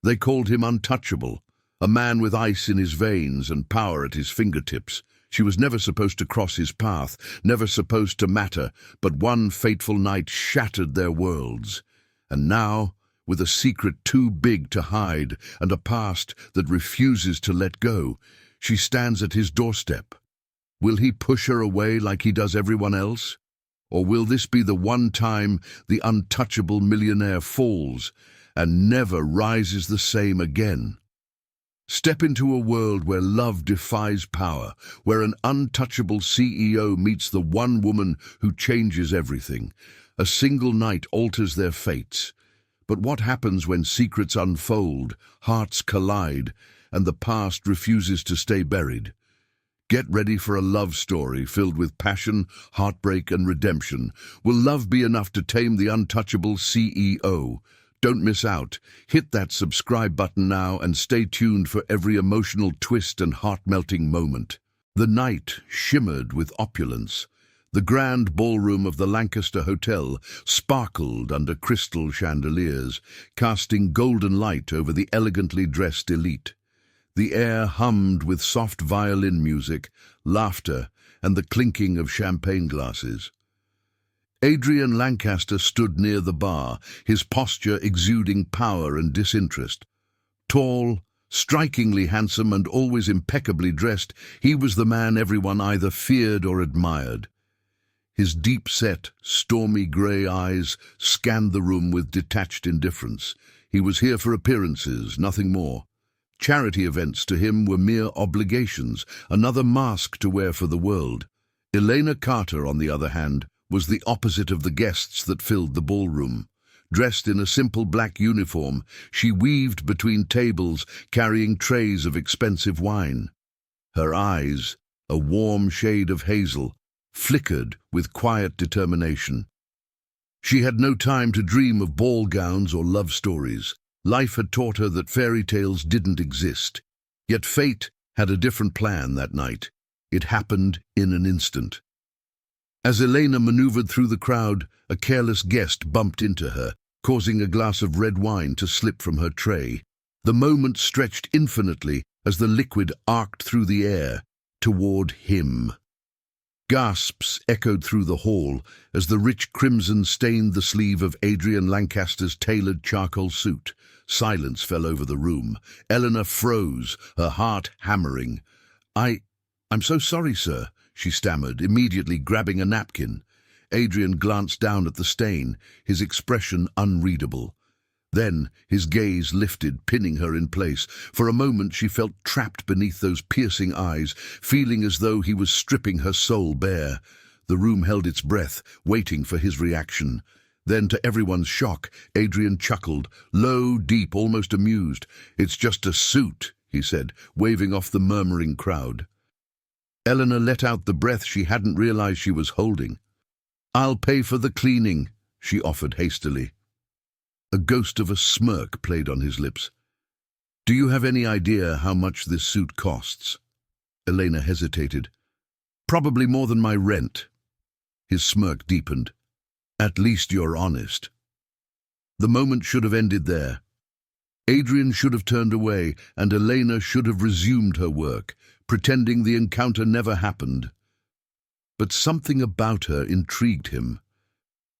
They called him Untouchable, a man with ice in his veins and power at his fingertips. She was never supposed to cross his path, never supposed to matter, but one fateful night shattered their worlds. And now, with a secret too big to hide and a past that refuses to let go, she stands at his doorstep. Will he push her away like he does everyone else? Or will this be the one time the untouchable millionaire falls and never rises the same again? Step into a world where love defies power, where an untouchable CEO meets the one woman who changes everything. A single night alters their fates. But what happens when secrets unfold, hearts collide, and the past refuses to stay buried? Get ready for a love story filled with passion, heartbreak, and redemption. Will love be enough to tame the untouchable CEO? Don't miss out. Hit that subscribe button now and stay tuned for every emotional twist and heart-melting moment. The night shimmered with opulence. The grand ballroom of the Lancaster Hotel sparkled under crystal chandeliers, casting golden light over the elegantly dressed elite. The air hummed with soft violin music, laughter, and the clinking of champagne glasses. Adrian Lancaster stood near the bar, his posture exuding power and disinterest. Tall, strikingly handsome, and always impeccably dressed, he was the man everyone either feared or admired. His deep-set, stormy grey eyes scanned the room with detached indifference. He was here for appearances, nothing more. Charity events to him were mere obligations, another mask to wear for the world. Elena Carter, on the other hand, was the opposite of the guests that filled the ballroom. Dressed in a simple black uniform, she weaved between tables, carrying trays of expensive wine. Her eyes, a warm shade of hazel, flickered with quiet determination. She had no time to dream of ball gowns or love stories. Life had taught her that fairy tales didn't exist. Yet fate had a different plan that night. It happened in an instant. As Elena maneuvered through the crowd, a careless guest bumped into her, causing a glass of red wine to slip from her tray. The moment stretched infinitely as the liquid arced through the air toward him. Gasps echoed through the hall as the rich crimson stained the sleeve of Adrian Lancaster's tailored charcoal suit. Silence fell over the room. Eleanor froze, her heart hammering. I'm so sorry, sir," she stammered, immediately grabbing a napkin. Adrian glanced down at the stain, his expression unreadable. Then his gaze lifted, pinning her in place. For a moment she felt trapped beneath those piercing eyes, feeling as though he was stripping her soul bare. The room held its breath, waiting for his reaction. Then, to everyone's shock, Adrian chuckled, low, deep, almost amused. "It's just a suit," he said, waving off the murmuring crowd. Eleanor let out the breath she hadn't realized she was holding. "I'll pay for the cleaning," she offered hastily. A ghost of a smirk played on his lips. "Do you have any idea how much this suit costs?" Elena hesitated. "Probably more than my rent." His smirk deepened. "At least you're honest." The moment should have ended there. Adrian should have turned away, and Elena should have resumed her work, pretending the encounter never happened. But something about her intrigued him.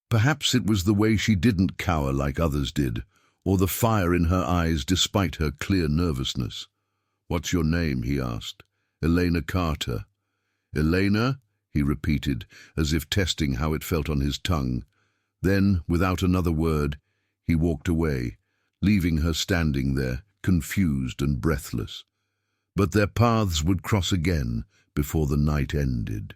Perhaps it was the way she didn't cower like others did, or the fire in her eyes despite her clear nervousness. "What's your name?" he asked. "Elena Carter." "Elena?" he repeated, as if testing how it felt on his tongue. Then, without another word, he walked away, leaving her standing there, confused and breathless. But their paths would cross again before the night ended.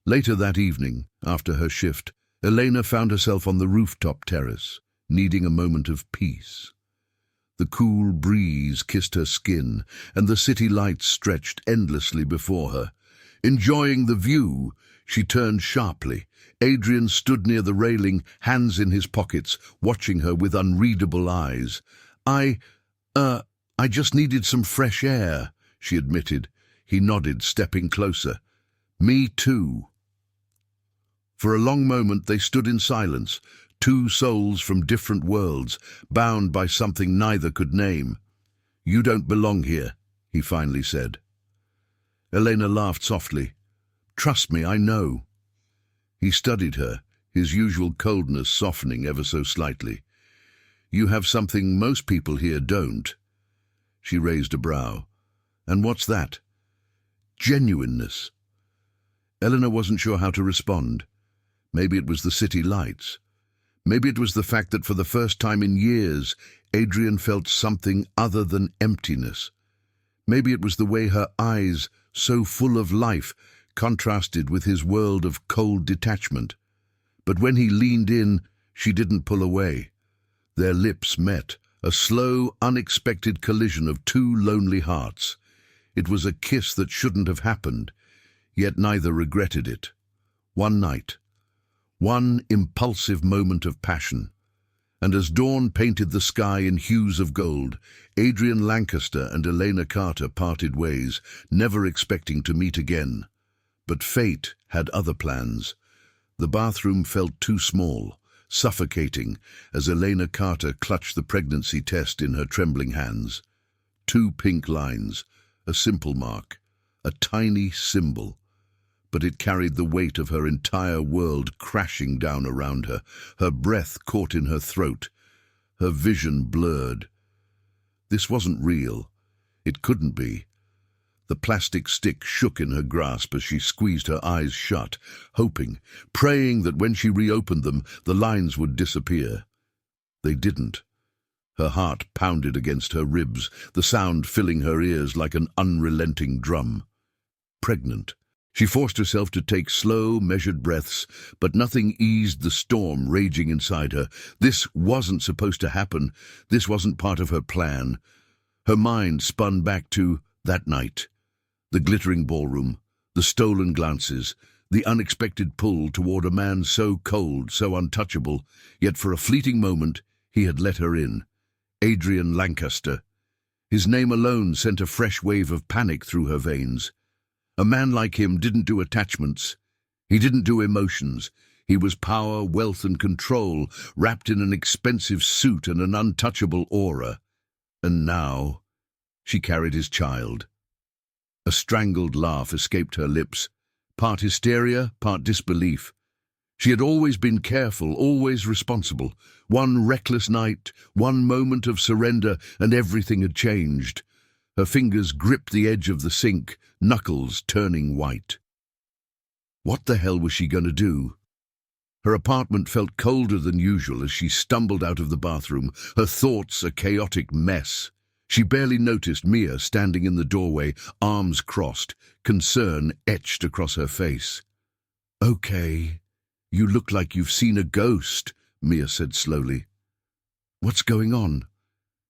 Later that evening, after her shift, Elena found herself on the rooftop terrace, needing a moment of peace. The cool breeze kissed her skin, and the city lights stretched endlessly before her. Enjoying the view, she turned sharply. Adrian stood near the railing, hands in his pockets, watching her with unreadable eyes. I just needed some fresh air," she admitted. He nodded, stepping closer. "Me too." For a long moment they stood in silence, Two souls from different worlds, bound by something neither could name. "You don't belong here," he finally said. Elena laughed softly. "Trust me, I know." He studied her, his usual coldness softening ever so slightly. "You have something most people here don't." She raised a brow. "And what's that?" "Genuineness." Eleanor wasn't sure how to respond. Maybe it was the city lights. Maybe it was the fact that for the first time in years, Adrian felt something other than emptiness. Maybe it was the way her eyes, so full of life, contrasted with his world of cold detachment. But when he leaned in, she didn't pull away. Their lips met, a slow, unexpected collision of two lonely hearts. It was a kiss that shouldn't have happened, yet neither regretted it. One night. One impulsive moment of passion. And as dawn painted the sky in hues of gold, Adrian Lancaster and Elena Carter parted ways, never expecting to meet again. But fate had other plans. The bathroom felt too small, suffocating, as Elena Carter clutched the pregnancy test in her trembling hands. Two pink lines, a simple mark, a tiny symbol. But it carried the weight of her entire world crashing down around her, her breath caught in her throat, her vision blurred. This wasn't real. It couldn't be. The plastic stick shook in her grasp as she squeezed her eyes shut, hoping, praying that when she reopened them, the lines would disappear. They didn't. Her heart pounded against her ribs, the sound filling her ears like an unrelenting drum. Pregnant. She forced herself to take slow, measured breaths, but nothing eased the storm raging inside her. This wasn't supposed to happen. This wasn't part of her plan. Her mind spun back to that night. The glittering ballroom, the stolen glances, the unexpected pull toward a man so cold, so untouchable, yet for a fleeting moment he had let her in. Adrian Lancaster. His name alone sent a fresh wave of panic through her veins. A man like him didn't do attachments. He didn't do emotions. He was power, wealth, and control, wrapped in an expensive suit and an untouchable aura. And now, she carried his child. A strangled laugh escaped her lips, part hysteria, part disbelief. She had always been careful, always responsible. One reckless night, one moment of surrender, and everything had changed. Her fingers gripped the edge of the sink, knuckles turning white. What the hell was she going to do? Her apartment felt colder than usual as she stumbled out of the bathroom, her thoughts a chaotic mess. She barely noticed Mia standing in the doorway, arms crossed, concern etched across her face. "Okay, you look like you've seen a ghost," Mia said slowly. "What's going on?"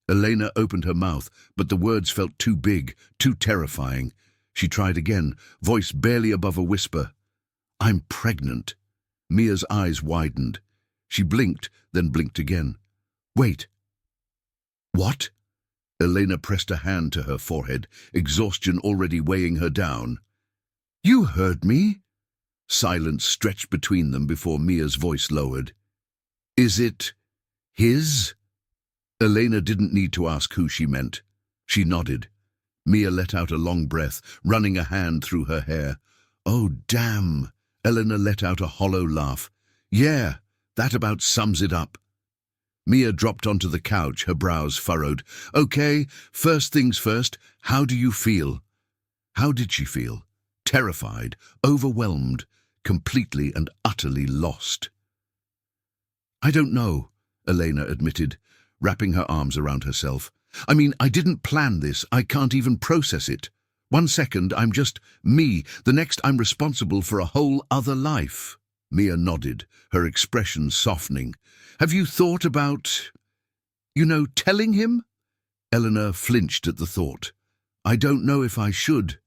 Elena opened her mouth, but the words felt too big, too terrifying. She tried again, voice barely above a whisper. "I'm pregnant." Mia's eyes widened. She blinked, then blinked again. "Wait." "What?" Elena pressed a hand to her forehead, exhaustion already weighing her down. "You heard me." Silence stretched between them before Mia's voice lowered. "Is it his?" Elena didn't need to ask who she meant. She nodded. Mia let out a long breath, running a hand through her hair. "Oh, damn." Elena let out a hollow laugh. "Yeah, that about sums it up." Mia dropped onto the couch, her brows furrowed. "Okay, first things first, how do you feel?" How did she feel? Terrified, overwhelmed, completely and utterly lost. "I don't know," Elena admitted, wrapping her arms around herself. "I mean, I didn't plan this. I can't even process it. One second, I'm just me. The next, I'm responsible for a whole other life." Mia nodded, her expression softening. "Have you thought about, telling him?" Eleanor flinched at the thought. "I don't know if I should."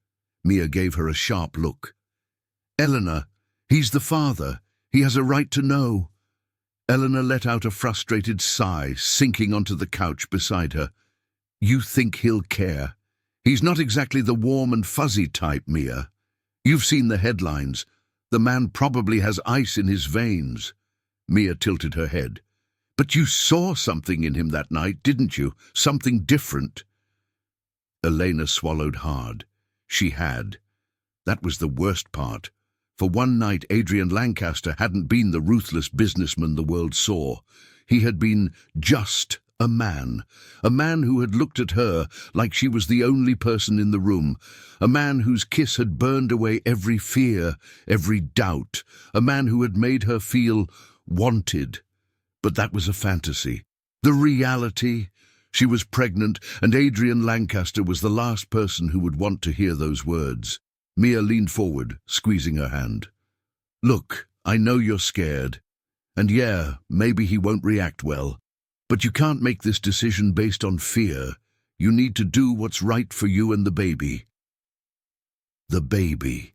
Mia gave her a sharp look. "Eleanor, he's the father. He has a right to know." Eleanor let out a frustrated sigh, sinking onto the couch beside her. "You think he'll care? He's not exactly the warm and fuzzy type, Mia. You've seen the headlines. The man probably has ice in his veins." Mia tilted her head. But you saw something in him that night, didn't you? Something different. Elena swallowed hard. She had. That was the worst part. For one night, Adrian Lancaster hadn't been the ruthless businessman the world saw. He had been just a man who had looked at her like she was the only person in the room, a man whose kiss had burned away every fear, every doubt, a man who had made her feel wanted. But that was a fantasy. The reality? She was pregnant, and Adrian Lancaster was the last person who would want to hear those words. Mia leaned forward, squeezing her hand. Look, I know you're scared. And yeah, maybe he won't react well. But you can't make this decision based on fear. You need to do what's right for you and the baby. The baby.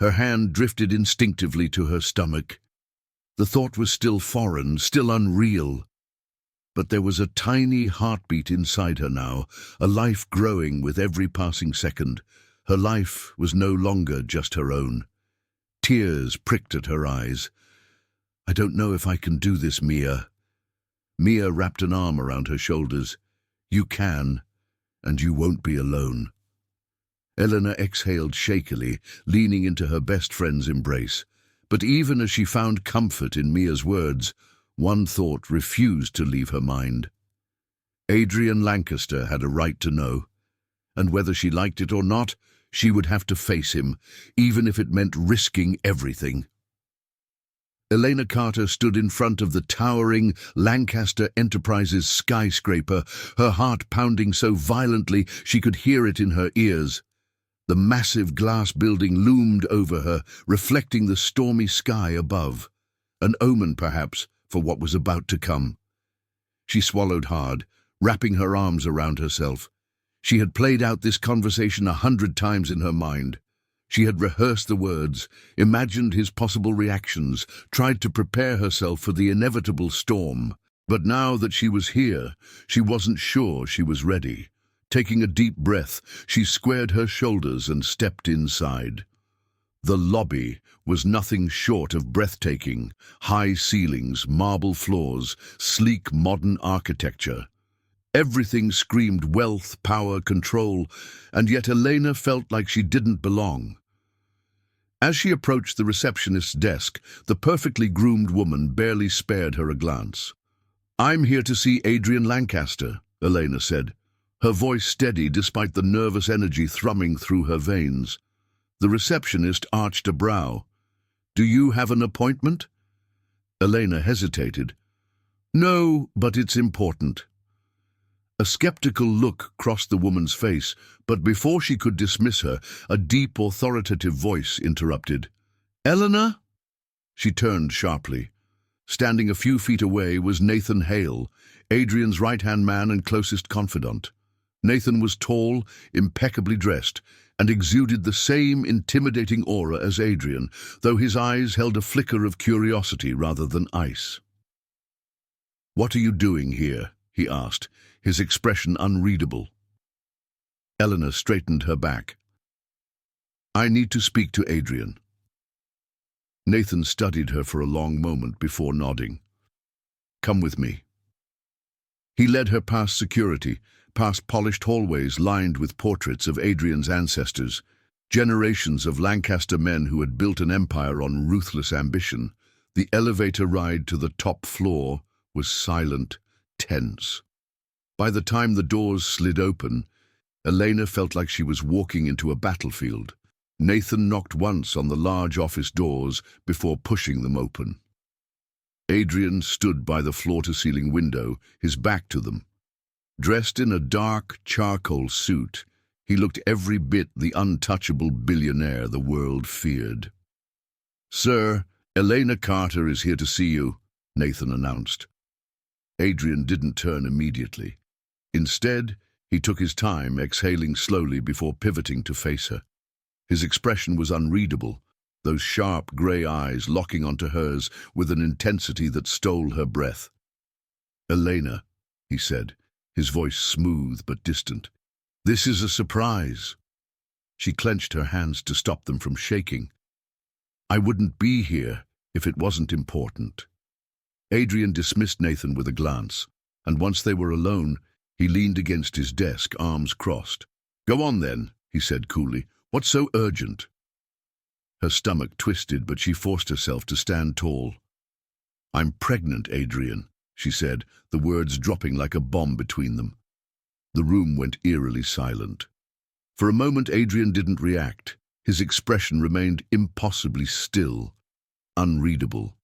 Her hand drifted instinctively to her stomach. The thought was still foreign, still unreal. But there was a tiny heartbeat inside her now, a life growing with every passing second. Her life was no longer just her own. Tears pricked at her eyes. I don't know if I can do this, Mia. Mia wrapped an arm around her shoulders. You can, and you won't be alone. Eleanor exhaled shakily, leaning into her best friend's embrace. But even as she found comfort in Mia's words, one thought refused to leave her mind. Adrian Lancaster had a right to know, and whether she liked it or not, she would have to face him, even if it meant risking everything. Elena Carter stood in front of the towering Lancaster Enterprises skyscraper, her heart pounding so violently she could hear it in her ears. The massive glass building loomed over her, reflecting the stormy sky above. An omen, perhaps, for what was about to come. She swallowed hard, wrapping her arms around herself. She had played out this conversation 100 times in her mind. She had rehearsed the words, imagined his possible reactions, tried to prepare herself for the inevitable storm. But now that she was here, she wasn't sure she was ready. Taking a deep breath, she squared her shoulders and stepped inside. The lobby was nothing short of breathtaking. High ceilings, marble floors, sleek modern architecture. Everything screamed wealth, power, control, and yet Elena felt like she didn't belong. As she approached the receptionist's desk, the perfectly groomed woman barely spared her a glance. "I'm here to see Adrian Lancaster," Elena said, her voice steady despite the nervous energy thrumming through her veins. The receptionist arched a brow. "Do you have an appointment?" Elena hesitated. "No, but it's important." A skeptical look crossed the woman's face, but before she could dismiss her, a deep, authoritative voice interrupted. "Eleanor?" She turned sharply. Standing a few feet away was Nathan Hale, Adrian's right-hand man and closest confidant. Nathan was tall, impeccably dressed, and exuded the same intimidating aura as Adrian, though his eyes held a flicker of curiosity rather than ice. "What are you doing here?" he asked, his expression unreadable. Eleanor straightened her back. "I need to speak to Adrian." Nathan studied her for a long moment before nodding. "Come with me." He led her past security, past polished hallways lined with portraits of Adrian's ancestors, generations of Lancaster men who had built an empire on ruthless ambition. The elevator ride to the top floor was silent, tense. By the time the doors slid open, Elena felt like she was walking into a battlefield. Nathan knocked once on the large office doors before pushing them open. Adrian stood by the floor-to-ceiling window, his back to them. Dressed in a dark charcoal suit, he looked every bit the untouchable billionaire the world feared. "Sir, Elena Carter is here to see you," Nathan announced. Adrian didn't turn immediately. Instead, he took his time, exhaling slowly before pivoting to face her. His expression was unreadable, those sharp grey eyes locking onto hers with an intensity that stole her breath. "Elena," he said, his voice smooth but distant. "This is a surprise." She clenched her hands to stop them from shaking. "I wouldn't be here if it wasn't important." Adrian dismissed Nathan with a glance, and once they were alone, he leaned against his desk, arms crossed. "Go on then," he said coolly. "What's so urgent?" Her stomach twisted, but she forced herself to stand tall. "I'm pregnant, Adrian," she said, the words dropping like a bomb between them. The room went eerily silent. For a moment, Adrian didn't react. His expression remained impossibly still, unreadable.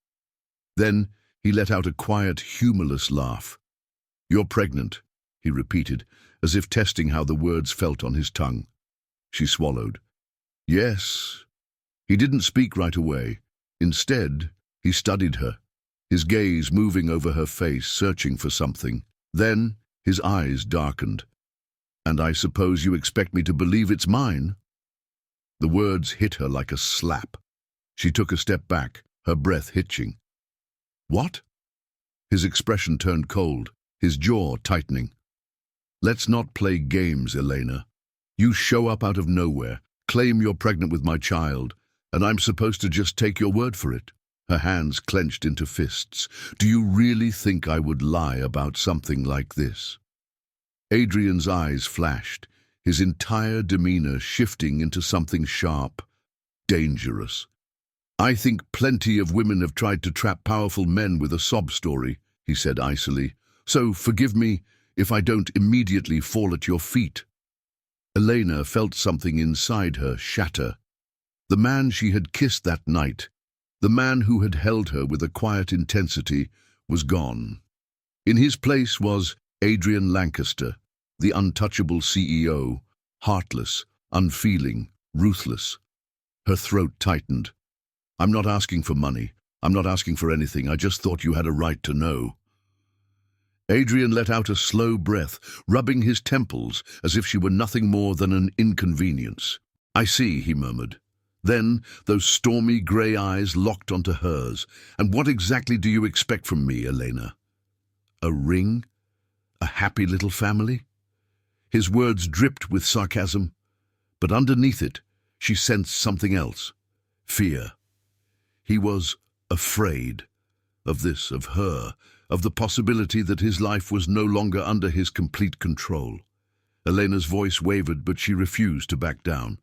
Then he let out a quiet, humorless laugh. "You're pregnant," he repeated, as if testing how the words felt on his tongue. She swallowed. "Yes." He didn't speak right away. Instead, he studied her, his gaze moving over her face, searching for something. Then his eyes darkened. "And I suppose you expect me to believe it's mine?" The words hit her like a slap. She took a step back, her breath hitching. "What?" His expression turned cold, his jaw tightening. "Let's not play games, Elena. You show up out of nowhere, claim you're pregnant with my child, and I'm supposed to just take your word for it." Her hands clenched into fists. "Do you really think I would lie about something like this?" Adrian's eyes flashed, his entire demeanor shifting into something sharp, dangerous. "I think plenty of women have tried to trap powerful men with a sob story," he said icily. "So forgive me if I don't immediately fall at your feet." Elena felt something inside her shatter. The man she had kissed that night, the man who had held her with a quiet intensity, was gone. In his place was Adrian Lancaster, the untouchable CEO, heartless, unfeeling, ruthless. Her throat tightened. "I'm not asking for money. I'm not asking for anything. I just thought you had a right to know." Adrian let out a slow breath, rubbing his temples as if she were nothing more than an inconvenience. "I see," he murmured. Then those stormy grey eyes locked onto hers. "And what exactly do you expect from me, Elena? A ring? A happy little family?" His words dripped with sarcasm, but underneath it, she sensed something else. Fear. He was afraid of this, of her, of the possibility that his life was no longer under his complete control. Elena's voice wavered, but she refused to back down.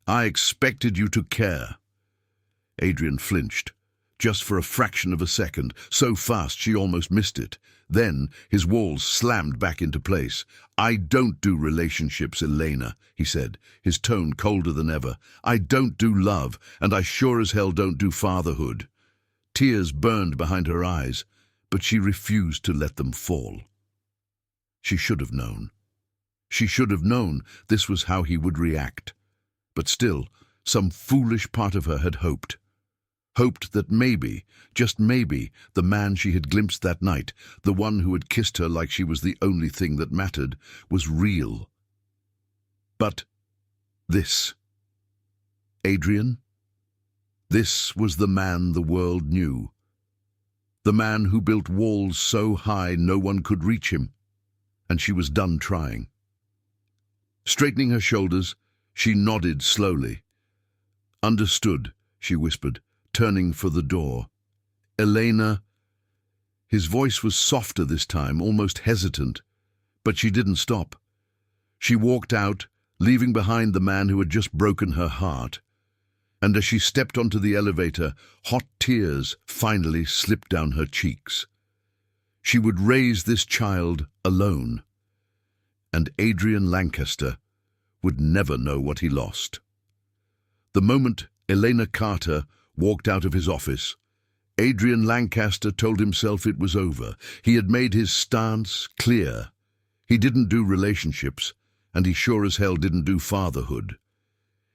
"I expected you to care." Adrian flinched, just for a fraction of a second, so fast she almost missed it. Then his walls slammed back into place. "I don't do relationships, Elena," he said, his tone colder than ever. "I don't do love, and I sure as hell don't do fatherhood." Tears burned behind her eyes, but she refused to let them fall. She should have known. She should have known this was how he would react. But still, some foolish part of her had hoped. Hoped that maybe, just maybe, the man she had glimpsed that night, the one who had kissed her like she was the only thing that mattered, was real. But this. Adrian? This was the man the world knew. The man who built walls so high no one could reach him. And she was done trying. Straightening her shoulders, she nodded slowly. "Understood," she whispered, turning for the door. "Elena." His voice was softer this time, almost hesitant, but she didn't stop. She walked out, leaving behind the man who had just broken her heart. And as she stepped onto the elevator, hot tears finally slipped down her cheeks. She would raise this child alone, and Adrian Lancaster would never know what he lost. The moment Elena Carter walked out of his office, Adrian Lancaster told himself it was over. He had made his stance clear. He didn't do relationships, and he sure as hell didn't do fatherhood.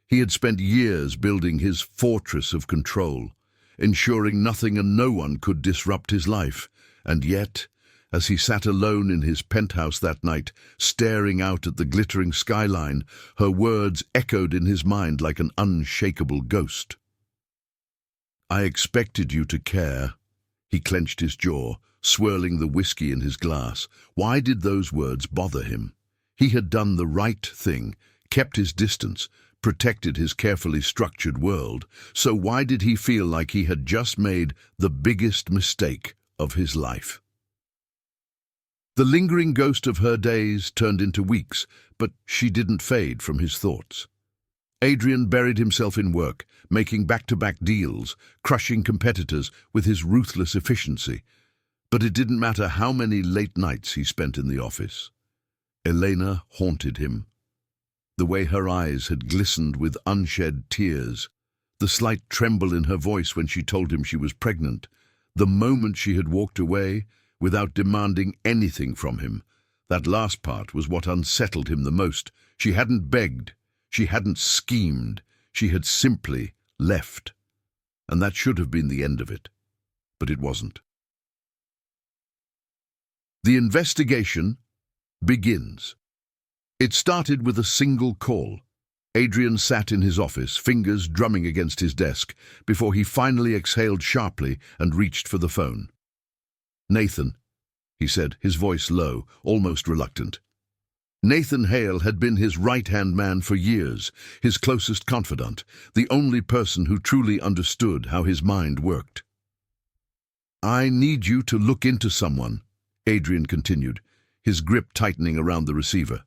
He had spent years building his fortress of control, ensuring nothing and no one could disrupt his life. And yet, as he sat alone in his penthouse that night, staring out at the glittering skyline, her words echoed in his mind like an unshakable ghost. "I expected you to care." He clenched his jaw, swirling the whiskey in his glass. Why did those words bother him? He had done the right thing, kept his distance, protected his carefully structured world. So why did he feel like he had just made the biggest mistake of his life. The lingering ghost of her days turned into weeks, but she didn't fade from his thoughts. Adrian buried himself in work, making back-to-back deals, crushing competitors with his ruthless efficiency. But it didn't matter how many late nights he spent in the office. Elena haunted him. The way her eyes had glistened with unshed tears, the slight tremble in her voice when she told him she was pregnant, the moment she had walked away without demanding anything from him. That last part was what unsettled him the most. She hadn't begged, she hadn't schemed, she had simply left. And that should have been the end of it. But it wasn't. The investigation begins. It started with a single call. Adrian sat in his office, fingers drumming against his desk, before he finally exhaled sharply and reached for the phone. "Nathan," he said, his voice low, almost reluctant. Nathan Hale had been his right-hand man for years, his closest confidant, the only person who truly understood how his mind worked. "I need you to look into someone," Adrian continued, his grip tightening around the receiver.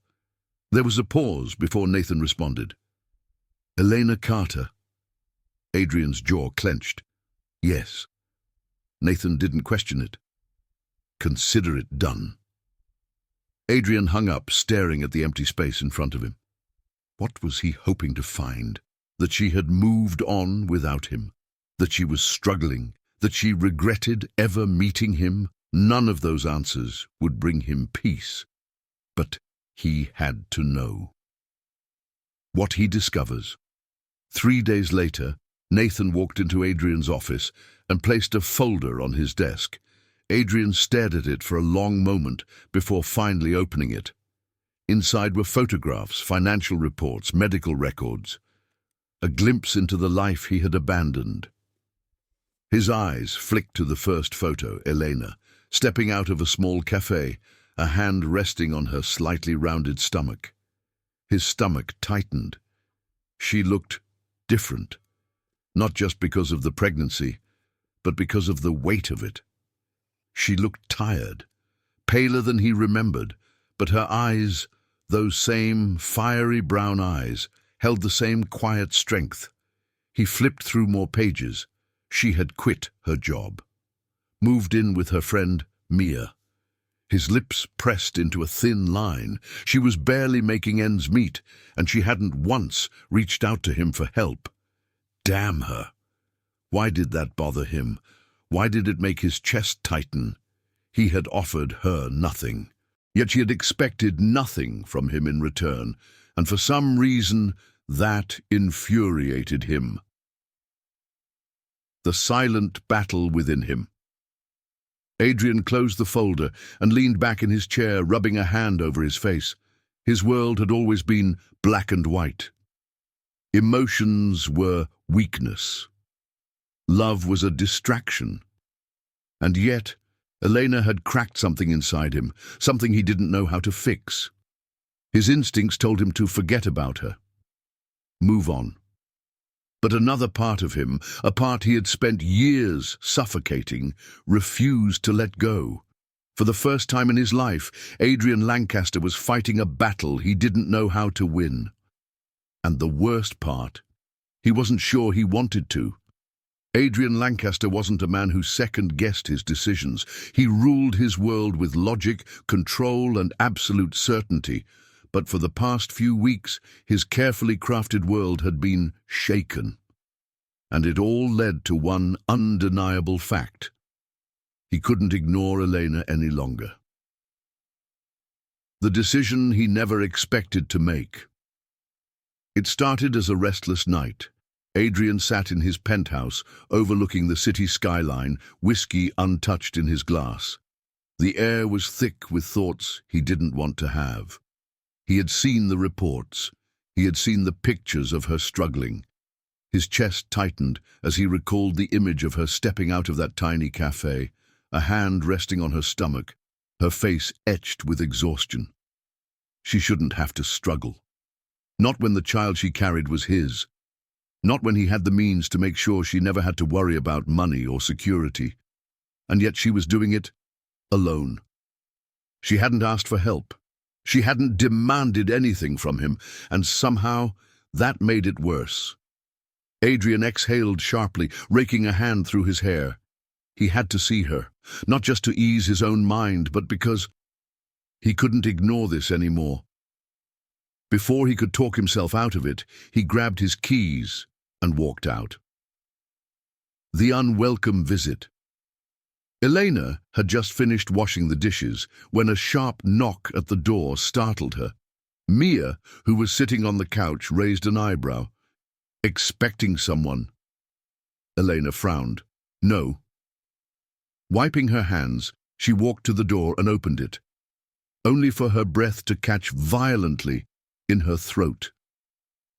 There was a pause before Nathan responded. "Elena Carter." Adrian's jaw clenched. "Yes." Nathan didn't question it. "Consider it done." Adrian hung up, staring at the empty space in front of him. What was he hoping to find? That she had moved on without him? That she was struggling? That she regretted ever meeting him? None of those answers would bring him peace. But he had to know. What he discovers. 3 days later, Nathan walked into Adrian's office and placed a folder on his desk. Adrian stared at it for a long moment before finally opening it. Inside were photographs, financial reports, medical records. A glimpse into the life he had abandoned. His eyes flicked to the first photo, Elena, stepping out of a small cafe, a hand resting on her slightly rounded stomach. His stomach tightened. She looked different, not just because of the pregnancy, but because of the weight of it. She looked tired, paler than he remembered, but her eyes, those same fiery brown eyes, held the same quiet strength. He flipped through more pages. She had quit her job. Moved in with her friend, Mia. His lips pressed into a thin line. She was barely making ends meet, and she hadn't once reached out to him for help. Damn her! Why did that bother him? Why did it make his chest tighten? He had offered her nothing. Yet she had expected nothing from him in return, and for some reason that infuriated him. The silent battle within him. Adrian closed the folder and leaned back in his chair, rubbing a hand over his face. His world had always been black and white. Emotions were weakness. Love was a distraction. And yet, Elena had cracked something inside him, something he didn't know how to fix. His instincts told him to forget about her. Move on. But another part of him, a part he had spent years suffocating, refused to let go. For the first time in his life, Adrian Lancaster was fighting a battle he didn't know how to win. And the worst part, he wasn't sure he wanted to. Adrian Lancaster wasn't a man who second-guessed his decisions. He ruled his world with logic, control, and absolute certainty. But for the past few weeks, his carefully crafted world had been shaken. And it all led to one undeniable fact. He couldn't ignore Elena any longer. The decision he never expected to make. It started as a restless night. Adrian sat in his penthouse, overlooking the city skyline, whiskey untouched in his glass. The air was thick with thoughts he didn't want to have. He had seen the reports. He had seen the pictures of her struggling. His chest tightened as he recalled the image of her stepping out of that tiny cafe, a hand resting on her stomach, her face etched with exhaustion. She shouldn't have to struggle. Not when the child she carried was his. Not when he had the means to make sure she never had to worry about money or security. and yet she was doing it alone. She hadn't asked for help. She hadn't demanded anything from him, and somehow that made it worse. Adrian exhaled sharply, raking a hand through his hair. He had to see her, not just to ease his own mind, but because he couldn't ignore this anymore. Before he could talk himself out of it, he grabbed his keys and walked out. The unwelcome visit. Elena had just finished washing the dishes when a sharp knock at the door startled her. Mia, who was sitting on the couch, raised an eyebrow. Expecting someone. Elena frowned. No. Wiping her hands, she walked to the door and opened it, only for her breath to catch violently in her throat.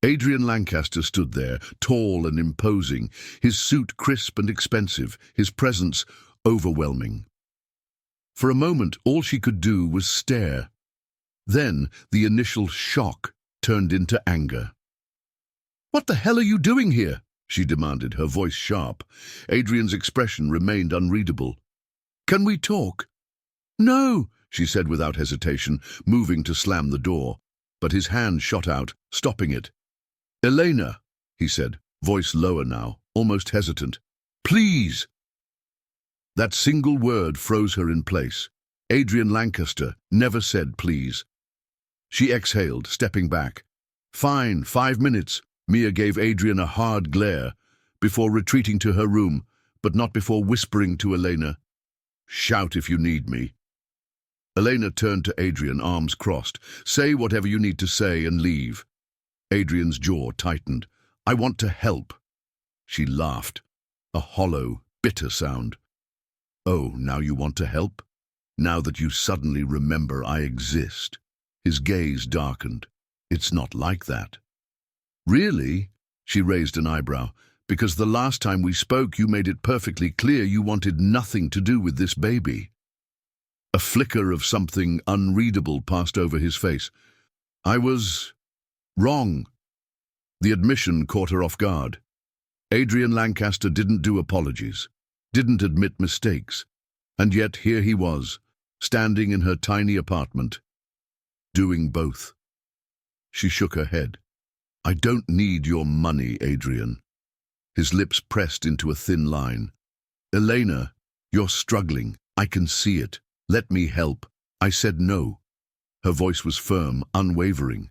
Adrian Lancaster stood there, tall and imposing, his suit crisp and expensive, his presence overwhelming. For a moment, all she could do was stare. Then the initial shock turned into anger. "What the hell are you doing here?" she demanded, her voice sharp. Adrian's expression remained unreadable. "Can we talk?" "No," she said without hesitation, moving to slam the door. But his hand shot out, stopping it. "Elena," he said, voice lower now, almost hesitant. "Please." That single word froze her in place. Adrian Lancaster never said please. She exhaled, stepping back. "Fine, 5 minutes." Mia gave Adrian a hard glare, before retreating to her room, but not before whispering to Elena, "Shout if you need me." Elena turned to Adrian, arms crossed. "Say whatever you need to say and leave." Adrian's jaw tightened. "I want to help." She laughed, a hollow, bitter sound. "Oh, now you want to help? Now that you suddenly remember I exist?" His gaze darkened. "It's not like that." "Really?" She raised an eyebrow. "Because the last time we spoke you made it perfectly clear you wanted nothing to do with this baby." A flicker of something unreadable passed over his face. "I was wrong." The admission caught her off guard. Adrian Lancaster didn't do apologies, didn't admit mistakes, and yet here he was, standing in her tiny apartment, doing both. She shook her head. "I don't need your money, Adrian." His lips pressed into a thin line. "Elena, you're struggling. I can see it. Let me help." I said no. Her voice was firm, unwavering.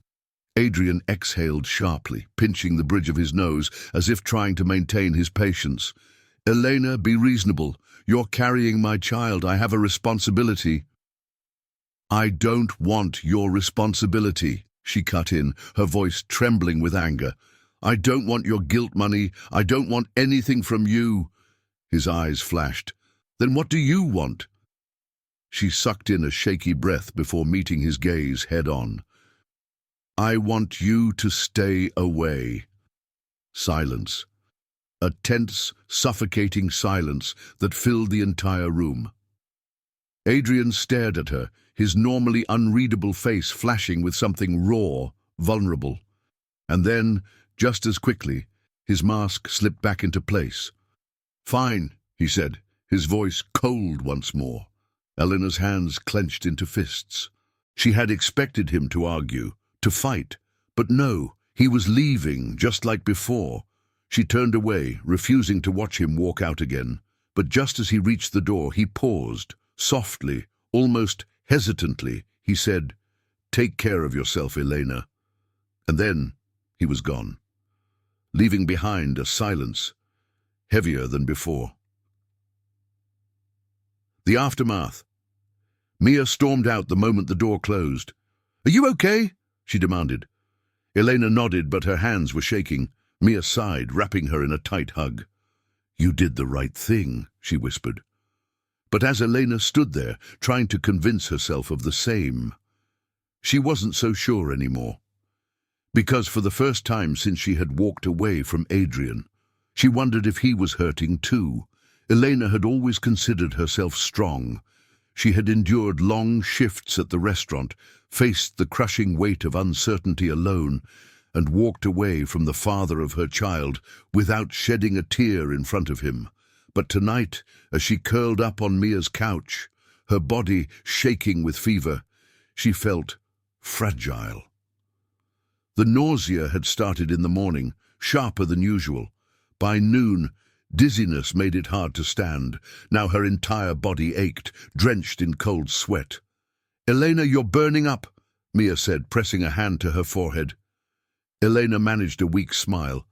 Adrian exhaled sharply, pinching the bridge of his nose, as if trying to maintain his patience. "Elena, be reasonable. You're carrying my child. I have a responsibility." "I don't want your responsibility," she cut in, her voice trembling with anger. "I don't want your guilt money. I don't want anything from you." His eyes flashed. "Then what do you want?" She sucked in a shaky breath before meeting his gaze head-on. "I want you to stay away." Silence. A tense, suffocating silence that filled the entire room. Adrian stared at her, his normally unreadable face flashing with something raw, vulnerable. And then, just as quickly, his mask slipped back into place. "Fine," he said, his voice cold once more. Eleanor's hands clenched into fists. She had expected him to argue, to fight, but no, he was leaving, just like before. She turned away, refusing to watch him walk out again. But just as he reached the door, he paused. Softly, almost hesitantly, he said, "Take care of yourself, Elena." And then he was gone, leaving behind a silence heavier than before. The aftermath. Mia stormed out the moment the door closed. "Are you okay?" she demanded. Elena nodded, but her hands were shaking. Mia sighed, wrapping her in a tight hug. "You did the right thing," she whispered. But as Elena stood there, trying to convince herself of the same, she wasn't so sure anymore. Because for the first time since she had walked away from Adrian, she wondered if he was hurting too. Elena had always considered herself strong. She had endured long shifts at the restaurant, faced the crushing weight of uncertainty alone, and walked away from the father of her child without shedding a tear in front of him. But tonight, as she curled up on Mia's couch, her body shaking with fever, she felt fragile. The nausea had started in the morning, sharper than usual. By noon, dizziness made it hard to stand. Now her entire body ached, drenched in cold sweat. "Elena, you're burning up," Mia said, pressing a hand to her forehead. Elena managed a weak smile.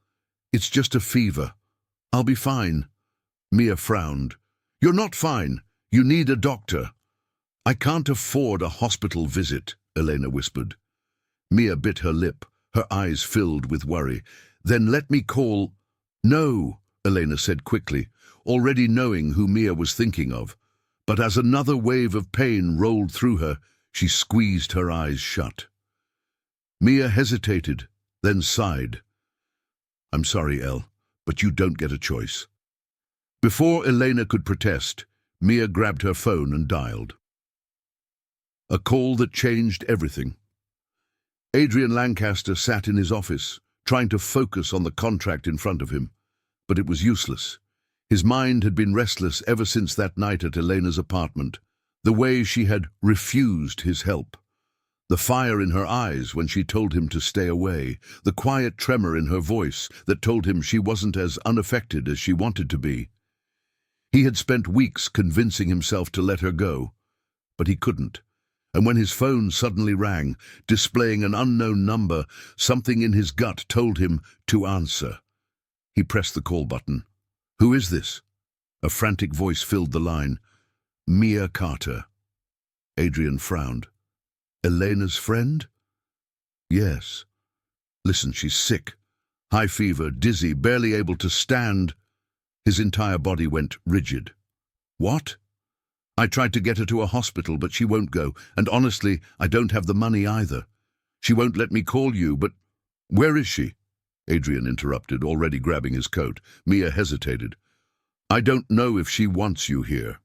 "It's just a fever. I'll be fine." Mia frowned. "You're not fine. You need a doctor." "I can't afford a hospital visit," Elena whispered. Mia bit her lip, her eyes filled with worry. "Then let me call—" "No," Elena said quickly, already knowing who Mia was thinking of. But as another wave of pain rolled through her, she squeezed her eyes shut. Mia hesitated, then sighed. "I'm sorry, El, but you don't get a choice." Before Elena could protest, Mia grabbed her phone and dialed. A call that changed everything. Adrian Lancaster sat in his office, trying to focus on the contract in front of him. But it was useless. His mind had been restless ever since that night at Elena's apartment, the way she had refused his help. The fire in her eyes when she told him to stay away, the quiet tremor in her voice that told him she wasn't as unaffected as she wanted to be. He had spent weeks convincing himself to let her go, but he couldn't. And when his phone suddenly rang, displaying an unknown number, something in his gut told him to answer. He pressed the call button. "Who is this?" A frantic voice filled the line. "Mia Carter." Adrian frowned. "Elena's friend?" "Yes." "Listen, she's sick. High fever, dizzy, barely able to stand." His entire body went rigid. "What?" "I tried to get her to a hospital, but she won't go, and honestly, I don't have the money either. She won't let me call you, but—" "Where is she?" Adrian interrupted, already grabbing his coat. Mia hesitated. "I don't know if she wants you here."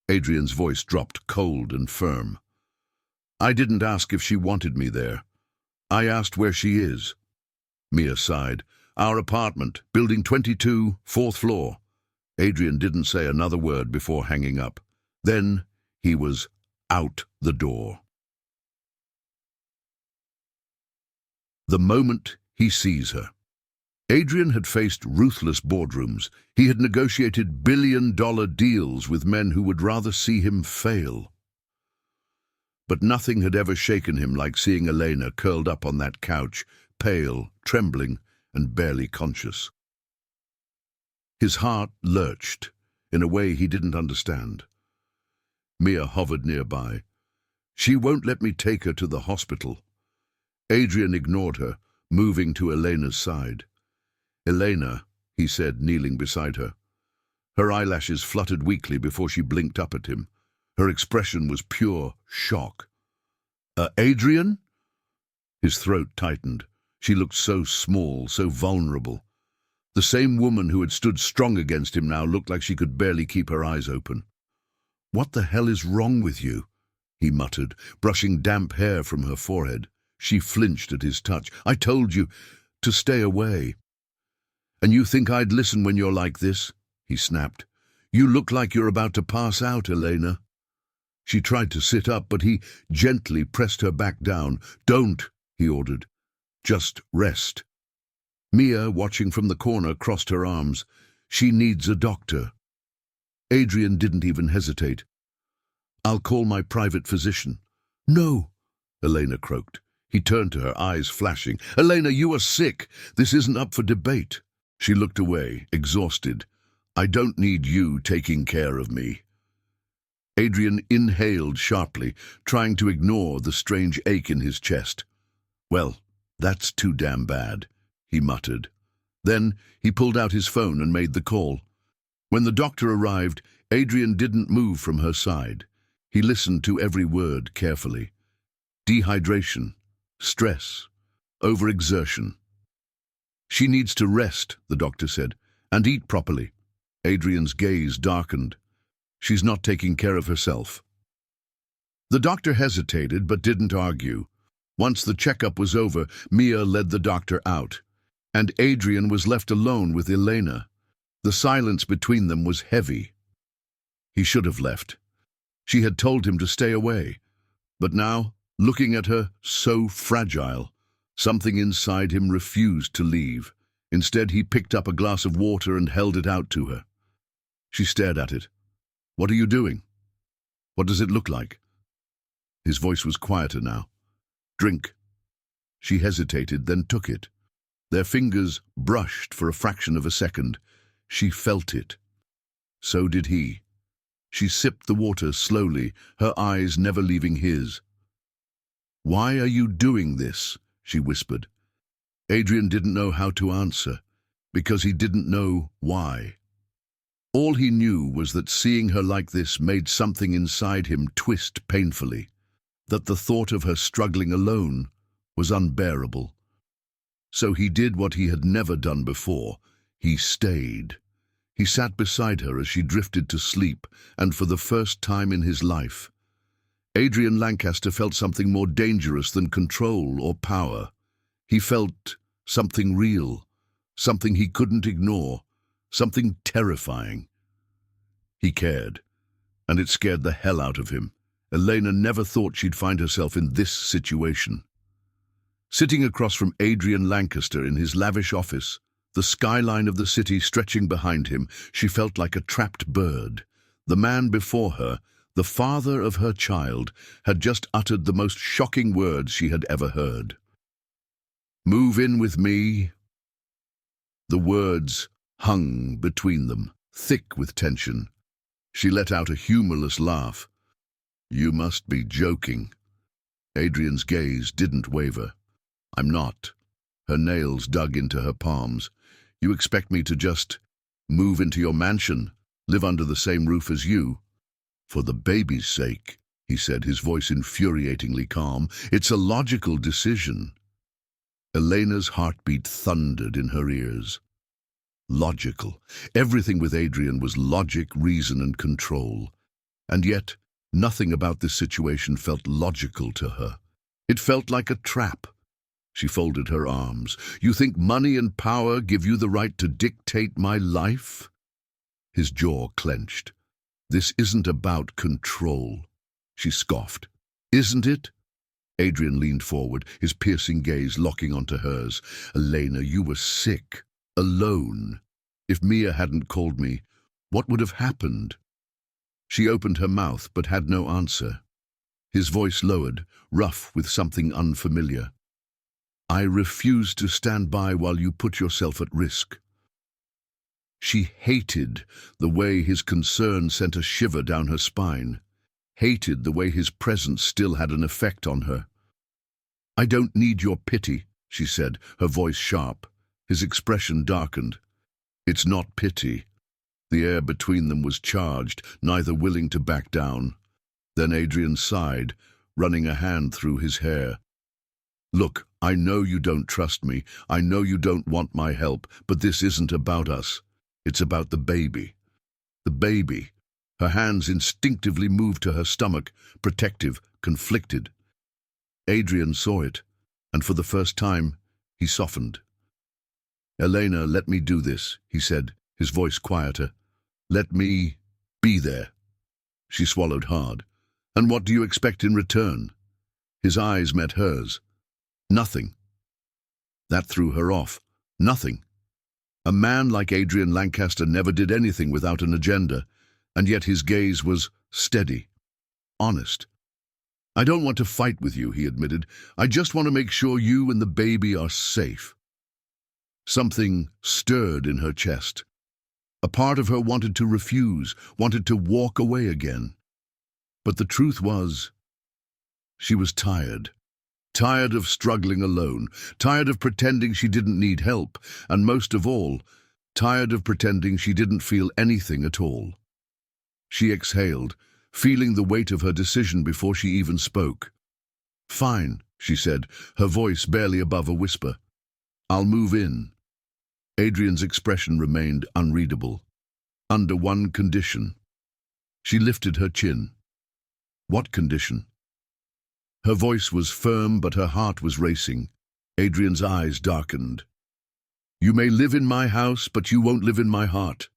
Adrian's voice dropped cold and firm. "I didn't ask if she wanted me there. I asked where she is." Mia sighed. "Our apartment, building 22, 4th floor." Adrian didn't say another word before hanging up. Then he was out the door. The moment he sees her. Adrian had faced ruthless boardrooms. He had negotiated billion-dollar deals with men who would rather see him fail. But nothing had ever shaken him like seeing Elena curled up on that couch, pale, trembling, and barely conscious. His heart lurched in a way he didn't understand. Mia hovered nearby. "She won't let me take her to the hospital." Adrian ignored her, moving to Elena's side. "Elena," he said, kneeling beside her. Her eyelashes fluttered weakly before she blinked up at him. Her expression was pure shock. Adrian?" His throat tightened. She looked so small, so vulnerable. The same woman who had stood strong against him now looked like she could barely keep her eyes open. "What the hell is wrong with you?" he muttered, brushing damp hair from her forehead. She flinched at his touch. "I told you to stay away." "And you think I'd listen when you're like this?" he snapped. "You look like you're about to pass out, Elena." She tried to sit up, but he gently pressed her back down. "Don't," he ordered. "Just rest." Mia, watching from the corner, crossed her arms. "She needs a doctor." Adrian didn't even hesitate. "I'll call my private physician." "No," Elena croaked. He turned to her, eyes flashing. "Elena, you are sick. This isn't up for debate." She looked away, exhausted. "I don't need you taking care of me." Adrian inhaled sharply, trying to ignore the strange ache in his chest. "Well, that's too damn bad," he muttered. Then he pulled out his phone and made the call. When the doctor arrived, Adrian didn't move from her side. He listened to every word carefully. Dehydration, stress, overexertion. "She needs to rest," the doctor said, "and eat properly." Adrian's gaze darkened. "She's not taking care of herself." The doctor hesitated but didn't argue. Once the checkup was over, Mia led the doctor out, and Adrian was left alone with Elena. The silence between them was heavy. He should have left. She had told him to stay away. But now, looking at her, so fragile, something inside him refused to leave. Instead, he picked up a glass of water and held it out to her. She stared at it. "What are you doing? What does it look like?" His voice was quieter now. "Drink." She hesitated, then took it. Their fingers brushed for a fraction of a second. She felt it. So did he. She sipped the water slowly, her eyes never leaving his. "Why are you doing this?" she whispered. Adrian didn't know how to answer, because he didn't know why. All he knew was that seeing her like this made something inside him twist painfully, that the thought of her struggling alone was unbearable. So he did what he had never done before. He stayed. He sat beside her as she drifted to sleep, and for the first time in his life, Adrian Lancaster felt something more dangerous than control or power. He felt something real, something he couldn't ignore, something terrifying. He cared, and it scared the hell out of him. Elena never thought she'd find herself in this situation. Sitting across from Adrian Lancaster in his lavish office, the skyline of the city stretching behind him, she felt like a trapped bird. The man before her, the father of her child, had just uttered the most shocking words she had ever heard. "Move in with me." The words hung between them, thick with tension. She let out a humorless laugh. "You must be joking." Adrian's gaze didn't waver. "I'm not." Her nails dug into her palms. "You expect me to just move into your mansion, live under the same roof as you?" "For the baby's sake," he said, his voice infuriatingly calm. "It's a logical decision." Elena's heartbeat thundered in her ears. Logical. Everything with Adrian was logic, reason, and control. And yet, nothing about this situation felt logical to her. It felt like a trap. She folded her arms. "You think money and power give you the right to dictate my life?" His jaw clenched. "This isn't about control," she scoffed. "Isn't it?" Adrian leaned forward, his piercing gaze locking onto hers. "Elena, you were sick, alone. If Mia hadn't called me, what would have happened?" She opened her mouth but had no answer. His voice lowered, rough with something unfamiliar. "I refuse to stand by while you put yourself at risk." She hated the way his concern sent a shiver down her spine, hated the way his presence still had an effect on her. "I don't need your pity," she said, her voice sharp. His expression darkened. "It's not pity." The air between them was charged, neither willing to back down. Then Adrian sighed, running a hand through his hair. "Look, I know you don't trust me. I know you don't want my help, but this isn't about us. It's about the baby." The baby. Her hands instinctively moved to her stomach, protective, conflicted. Adrian saw it, and for the first time, he softened. "Elena, let me do this," he said, his voice quieter. "Let me be there." She swallowed hard. "And what do you expect in return?" His eyes met hers. "Nothing." That threw her off. Nothing. A man like Adrian Lancaster never did anything without an agenda, and yet his gaze was steady, honest. "I don't want to fight with you," he admitted. "I just want to make sure you and the baby are safe." Something stirred in her chest. A part of her wanted to refuse, wanted to walk away again. But the truth was, she was tired. Tired of struggling alone, tired of pretending she didn't need help, and most of all, tired of pretending she didn't feel anything at all. She exhaled, feeling the weight of her decision before she even spoke. "Fine," she said, her voice barely above a whisper. "I'll move in." Adrian's expression remained unreadable. "Under one condition." She lifted her chin. "What condition?" Her voice was firm, but her heart was racing. Adrian's eyes darkened. "You may live in my house, but you won't live in my heart."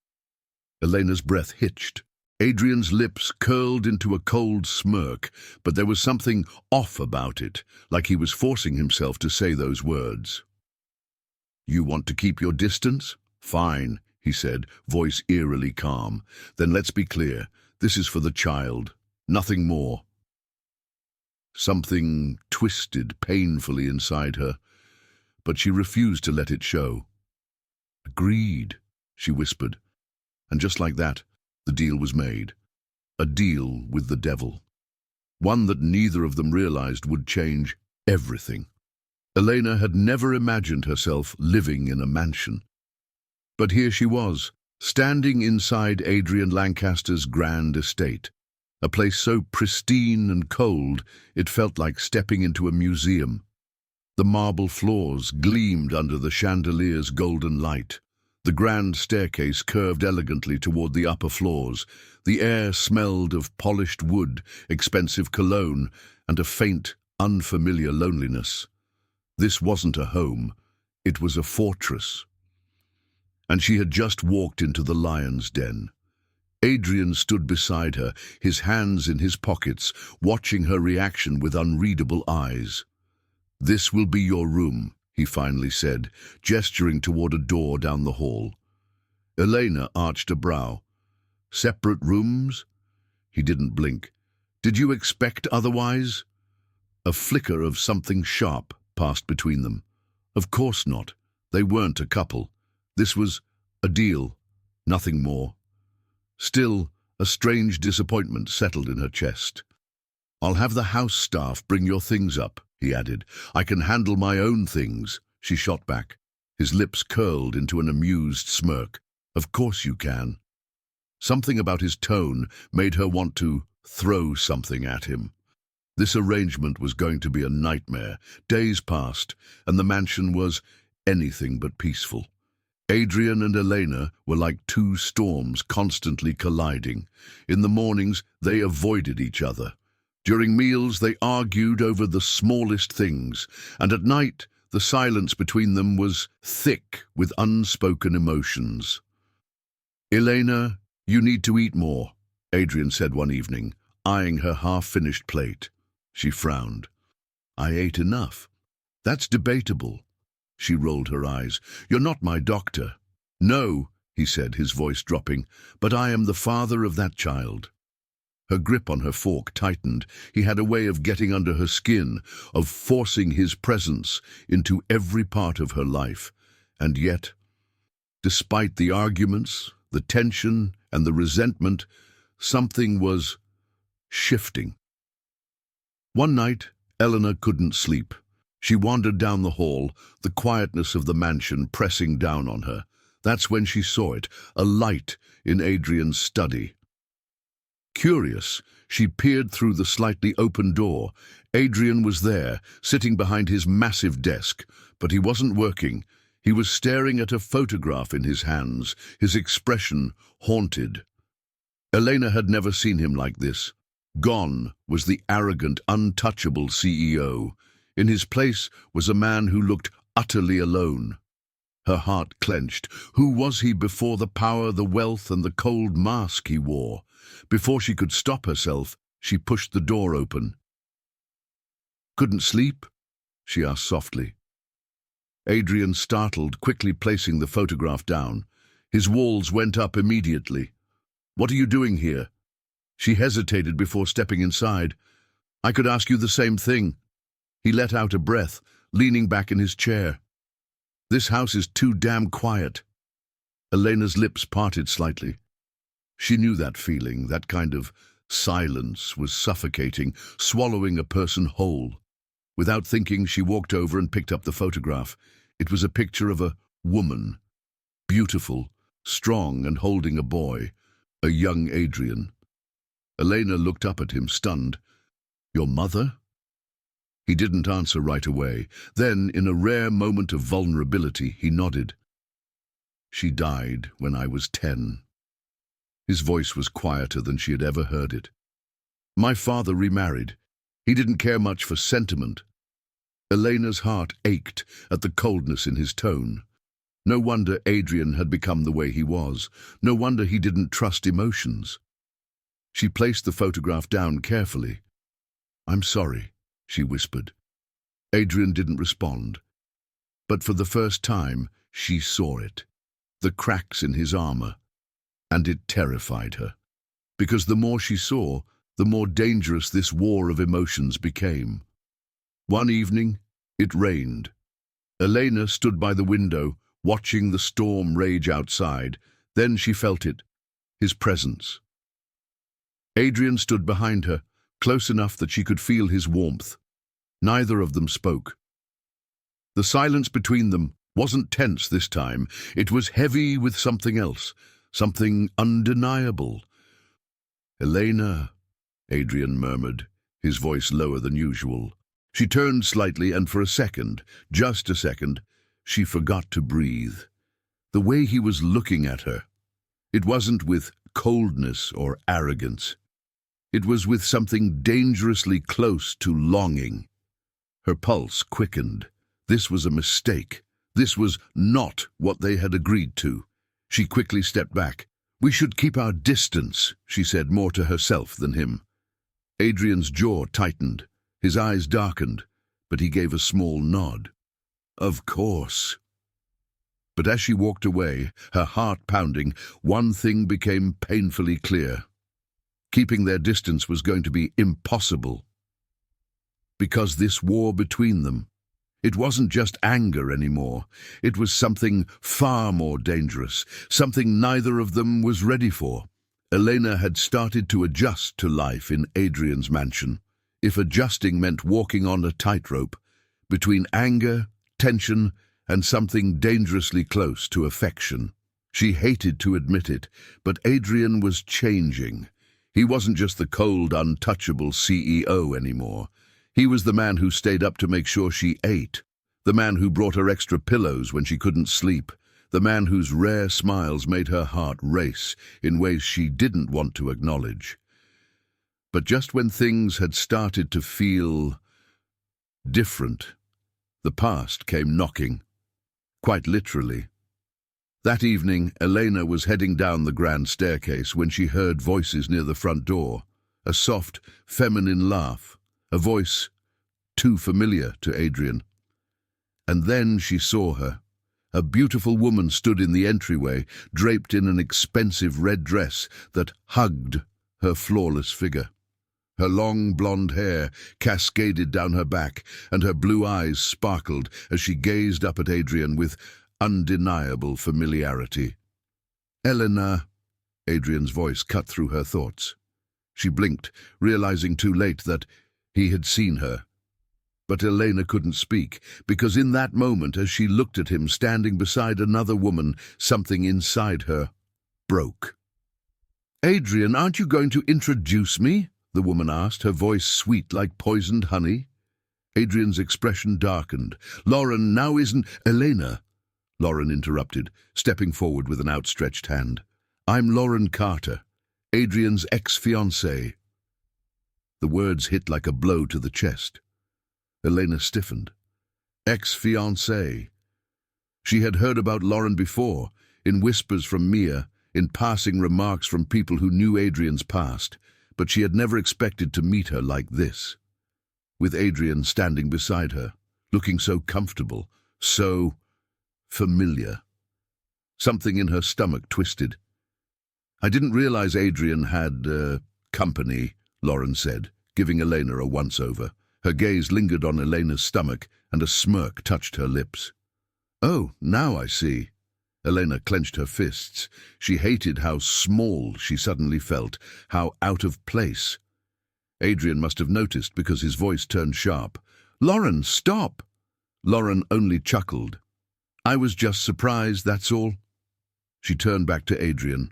Elena's breath hitched. Adrian's lips curled into a cold smirk, but there was something off about it, like he was forcing himself to say those words. "You want to keep your distance? Fine," he said, voice eerily calm. "Then let's be clear. This is for the child. Nothing more." Something twisted painfully inside her, but she refused to let it show. "Agreed," she whispered. And just like that, the deal was made. A deal with the devil. One that neither of them realized would change everything. Elena had never imagined herself living in a mansion. But here she was, standing inside Adrian Lancaster's grand estate, a place so pristine and cold it felt like stepping into a museum. The marble floors gleamed under the chandelier's golden light. The grand staircase curved elegantly toward the upper floors. The air smelled of polished wood, expensive cologne, and a faint, unfamiliar loneliness. This wasn't a home, it was a fortress. And she had just walked into the lion's den. Adrian stood beside her, his hands in his pockets, watching her reaction with unreadable eyes. "This will be your room," he finally said, gesturing toward a door down the hall. Elena arched a brow. "Separate rooms?" He didn't blink. "Did you expect otherwise?" A flicker of something sharp passed between them. Of course not. They weren't a couple. This was a deal, nothing more. Still, a strange disappointment settled in her chest. "I'll have the house staff bring your things up," he added. "I can handle my own things," she shot back. His lips curled into an amused smirk. "Of course you can." Something about his tone made her want to throw something at him. This arrangement was going to be a nightmare. Days passed, and the mansion was anything but peaceful. Adrian and Elena were like two storms constantly colliding. In the mornings, they avoided each other. During meals, they argued over the smallest things, and at night, the silence between them was thick with unspoken emotions. "Elena, you need to eat more," Adrian said one evening, eyeing her half-finished plate. She frowned. "I ate enough." "That's debatable." She rolled her eyes. "You're not my doctor." "No," he said, his voice dropping, "but I am the father of that child." Her grip on her fork tightened. He had a way of getting under her skin, of forcing his presence into every part of her life. And yet, despite the arguments, the tension, and the resentment, something was shifting. One night, Eleanor couldn't sleep. She wandered down the hall, the quietness of the mansion pressing down on her. That's when she saw it, a light in Adrian's study. Curious, she peered through the slightly open door. Adrian was there, sitting behind his massive desk, but he wasn't working. He was staring at a photograph in his hands, his expression haunted. Elena had never seen him like this. Gone was the arrogant, untouchable CEO. In his place was a man who looked utterly alone. Her heart clenched. Who was he before the power, the wealth, and the cold mask he wore? Before she could stop herself, she pushed the door open. "Couldn't sleep?" she asked softly. Adrian startled, quickly placing the photograph down. His walls went up immediately. "What are you doing here?" She hesitated before stepping inside. "I could ask you the same thing." He let out a breath, leaning back in his chair. "This house is too damn quiet." Elena's lips parted slightly. She knew that feeling, that kind of silence was suffocating, swallowing a person whole. Without thinking, she walked over and picked up the photograph. It was a picture of a woman, beautiful, strong, and holding a boy, a young Adrian. Elena looked up at him, stunned. "Your mother?" He didn't answer right away. Then, in a rare moment of vulnerability, he nodded. "She died when I was 10. His voice was quieter than she had ever heard it. "My father remarried. He didn't care much for sentiment." Elena's heart ached at the coldness in his tone. No wonder Adrian had become the way he was. No wonder he didn't trust emotions. She placed the photograph down carefully. "I'm sorry," she whispered. Adrian didn't respond. But for the first time, she saw it. The cracks in his armor. And it terrified her. Because the more she saw, the more dangerous this war of emotions became. One evening, it rained. Elena stood by the window, watching the storm rage outside. Then she felt it, his presence. Adrian stood behind her, close enough that she could feel his warmth. Neither of them spoke. The silence between them wasn't tense this time. It was heavy with something else, something undeniable. "Elena," Adrian murmured, his voice lower than usual. She turned slightly, and for a second, just a second, she forgot to breathe. The way he was looking at her, it wasn't with coldness or arrogance. It was with something dangerously close to longing. Her pulse quickened. This was a mistake. This was not what they had agreed to. She quickly stepped back. "We should keep our distance," she said, more to herself than him. Adrian's jaw tightened. His eyes darkened, but he gave a small nod. "Of course." But as she walked away, her heart pounding, one thing became painfully clear. Keeping their distance was going to be impossible. Because this war between them, it wasn't just anger anymore. It was something far more dangerous, something neither of them was ready for. Elena had started to adjust to life in Adrian's mansion. If adjusting meant walking on a tightrope between anger, tension, and something dangerously close to affection. She hated to admit it, but Adrian was changing. He wasn't just the cold, untouchable CEO anymore. He was the man who stayed up to make sure she ate, the man who brought her extra pillows when she couldn't sleep, the man whose rare smiles made her heart race in ways she didn't want to acknowledge. But just when things had started to feel different, the past came knocking, quite literally. That evening, Elena was heading down the grand staircase when she heard voices near the front door, a soft, feminine laugh, a voice too familiar to Adrian. And then she saw her. A beautiful woman stood in the entryway, draped in an expensive red dress that hugged her flawless figure. Her long blonde hair cascaded down her back, and her blue eyes sparkled as she gazed up at Adrian with undeniable familiarity. "Elena," Adrian's voice cut through her thoughts. She blinked, realizing too late that he had seen her. But Elena couldn't speak, because in that moment, as she looked at him standing beside another woman, something inside her broke. "Adrian, aren't you going to introduce me?" the woman asked, her voice sweet like poisoned honey. Adrian's expression darkened. "Lauren, now isn't—" "Elena," Lauren interrupted, stepping forward with an outstretched hand. "I'm Lauren Carter, Adrian's ex-fiancée." The words hit like a blow to the chest. Elena stiffened. Ex-fiancée. She had heard about Lauren before, in whispers from Mia, in passing remarks from people who knew Adrian's past, but she had never expected to meet her like this, with Adrian standing beside her, looking so comfortable, so familiar. Something in her stomach twisted. "I didn't realize Adrian had, company," Lauren said, giving Elena a once-over. Her gaze lingered on Elena's stomach, and a smirk touched her lips. "Oh, now I see." Elena clenched her fists. She hated how small she suddenly felt, how out of place. Adrian must have noticed because his voice turned sharp. "Lauren, stop!" Lauren only chuckled. "I was just surprised, that's all." She turned back to Adrian.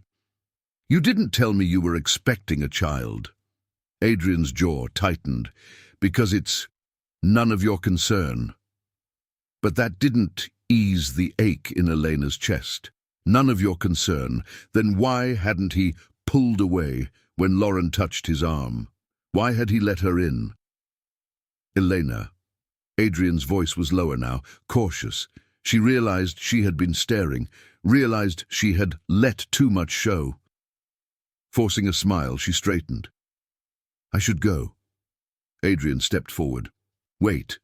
"You didn't tell me you were expecting a child." Adrian's jaw tightened. "Because it's none of your concern." But that didn't ease the ache in Elena's chest. None of your concern. Then why hadn't he pulled away when Lauren touched his arm? Why had he let her in? "Elena." Adrian's voice was lower now, cautious. She realized she had been staring, realized she had let too much show. Forcing a smile, she straightened. "I should go." Adrian stepped forward. "Wait."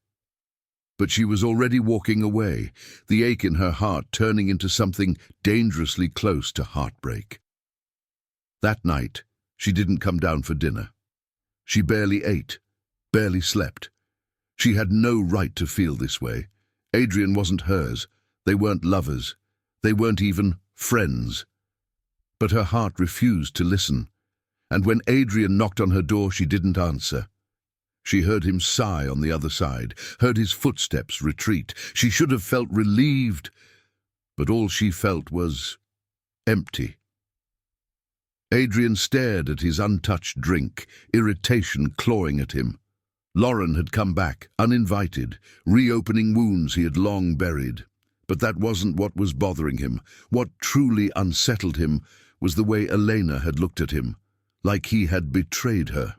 But she was already walking away, the ache in her heart turning into something dangerously close to heartbreak. That night, she didn't come down for dinner. She barely ate, barely slept. She had no right to feel this way. Adrian wasn't hers. They weren't lovers. They weren't even friends. But her heart refused to listen, and when Adrian knocked on her door, she didn't answer. She heard him sigh on the other side, heard his footsteps retreat. She should have felt relieved, but all she felt was empty. Adrian stared at his untouched drink, irritation clawing at him. Lauren had come back, uninvited, reopening wounds he had long buried. But that wasn't what was bothering him. What truly unsettled him was the way Elena had looked at him, like he had betrayed her,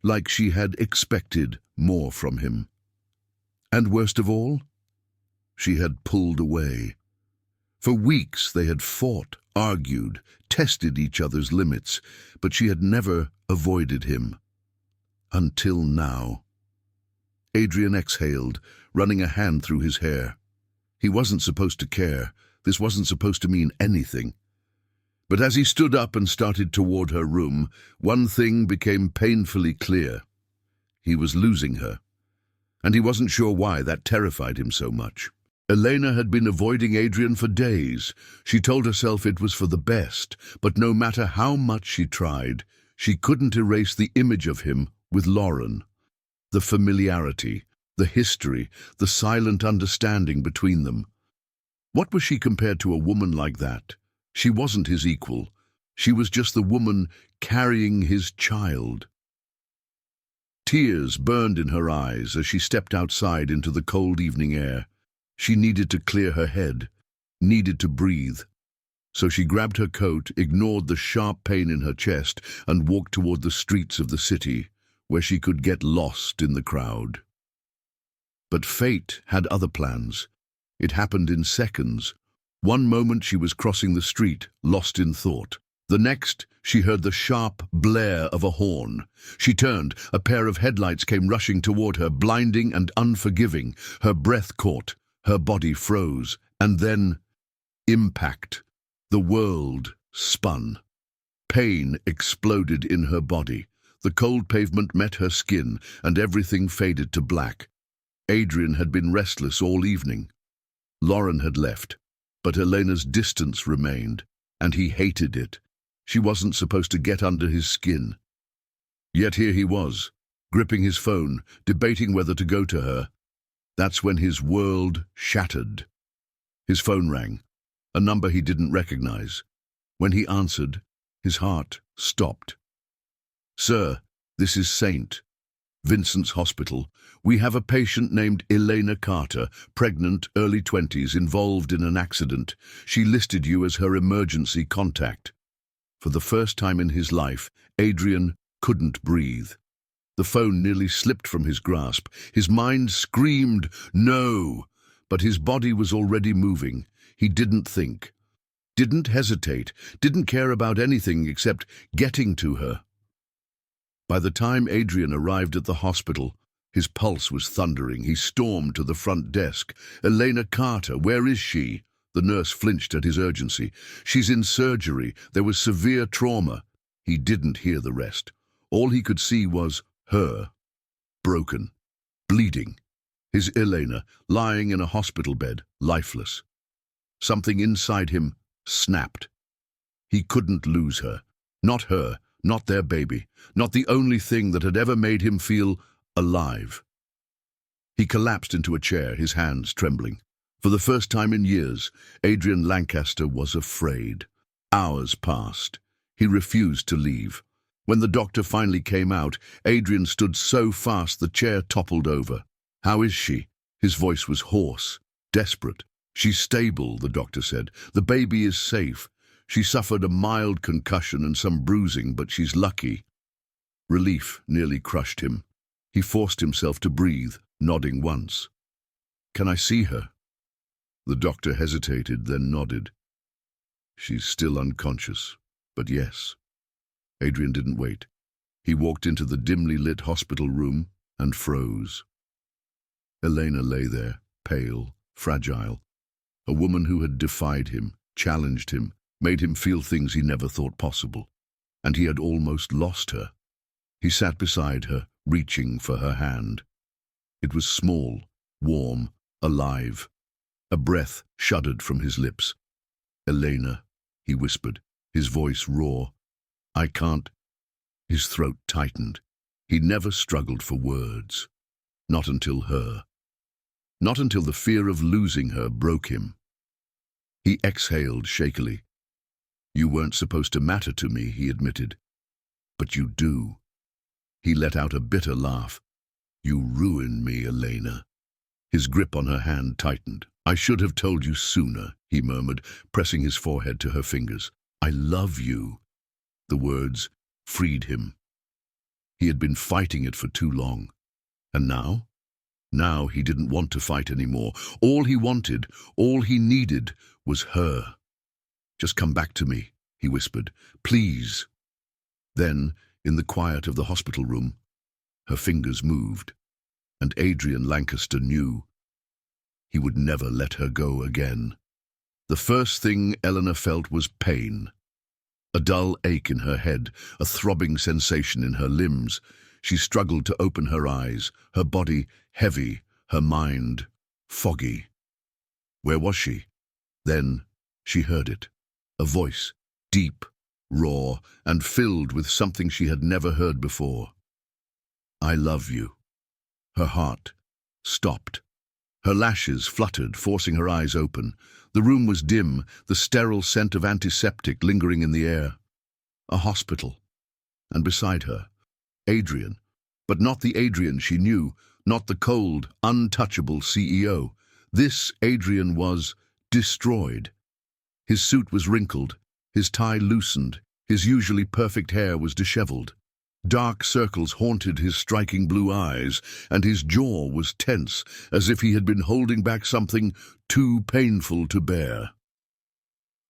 like she had expected more from him. And worst of all, she had pulled away. For weeks they had fought, argued, tested each other's limits, but she had never avoided him. Until now. Adrian exhaled, running a hand through his hair. He wasn't supposed to care. This wasn't supposed to mean anything. But as he stood up and started toward her room, one thing became painfully clear. He was losing her. And he wasn't sure why that terrified him so much. Elena had been avoiding Adrian for days. She told herself it was for the best, but no matter how much she tried, she couldn't erase the image of him with Lauren. The familiarity, the history, the silent understanding between them. What was she compared to a woman like that? She wasn't his equal. She was just the woman carrying his child. Tears burned in her eyes as she stepped outside into the cold evening air. She needed to clear her head, needed to breathe. So she grabbed her coat, ignored the sharp pain in her chest, and walked toward the streets of the city, where she could get lost in the crowd. But fate had other plans. It happened in seconds. One moment she was crossing the street, lost in thought. The next, she heard the sharp blare of a horn. She turned. A pair of headlights came rushing toward her, blinding and unforgiving. Her breath caught. Her body froze. And then, impact. The world spun. Pain exploded in her body. The cold pavement met her skin, and everything faded to black. Adrian had been restless all evening. Lauren had left, but Elena's distance remained, and he hated it. She wasn't supposed to get under his skin. Yet here he was, gripping his phone, debating whether to go to her. That's when his world shattered. His phone rang, a number he didn't recognize. When he answered, his heart stopped. "Sir, this is St. Vincent's Hospital. We have a patient named Elena Carter, pregnant, early 20s, involved in an accident. She listed you as her emergency contact." For the first time in his life, Adrian couldn't breathe. The phone nearly slipped from his grasp. His mind screamed, "No!" But his body was already moving. He didn't think, didn't hesitate, didn't care about anything except getting to her. By the time Adrian arrived at the hospital, his pulse was thundering. He stormed to the front desk. "Elena Carter, where is she?" The nurse flinched at his urgency. "She's in surgery. There was severe trauma." He didn't hear the rest. All he could see was her, broken, bleeding. His Elena, lying in a hospital bed, lifeless. Something inside him snapped. He couldn't lose her. Not her, not their baby, not the only thing that had ever made him feel alive. He collapsed into a chair, his hands trembling. For the first time in years, Adrian Lancaster was afraid. Hours passed. He refused to leave. When the doctor finally came out, Adrian stood so fast the chair toppled over. "How is she?" His voice was hoarse, desperate. "She's stable," the doctor said. "The baby is safe. She suffered a mild concussion and some bruising, but she's lucky." Relief nearly crushed him. He forced himself to breathe, nodding once. "Can I see her?" The doctor hesitated, then nodded. She's still unconscious, but yes. Adrian didn't wait. He walked into the dimly lit hospital room and froze. Elena lay there, pale, fragile, a woman who had defied him, challenged him, made him feel things he never thought possible. And he had almost lost her. He sat beside her, reaching for her hand. It was small, warm, alive. A breath shuddered from his lips. "Elena," he whispered, his voice raw. "I can't." His throat tightened. He never struggled for words. Not until her. Not until the fear of losing her broke him. He exhaled shakily. "You weren't supposed to matter to me," he admitted. "But you do." He let out a bitter laugh. "You ruined me, Elena." His grip on her hand tightened. "I should have told you sooner," he murmured, pressing his forehead to her fingers. "I love you." The words freed him. He had been fighting it for too long. And now? Now he didn't want to fight anymore. All he wanted, all he needed, was her. "Just come back to me," he whispered. "Please." Then, in the quiet of the hospital room, her fingers moved, and Adrian Lancaster knew he would never let her go again. The first thing Eleanor felt was pain. A dull ache in her head, a throbbing sensation in her limbs. She struggled to open her eyes, her body heavy, her mind foggy. Where was she? Then she heard it. A voice, deep, raw, and filled with something she had never heard before. "I love you." Her heart stopped. Her lashes fluttered, forcing her eyes open. The room was dim, the sterile scent of antiseptic lingering in the air. A hospital. And beside her, Adrian. But not the Adrian she knew, not the cold, untouchable CEO. This Adrian was destroyed. His suit was wrinkled, his tie loosened, his usually perfect hair was disheveled. Dark circles haunted his striking blue eyes, and his jaw was tense, as if he had been holding back something too painful to bear.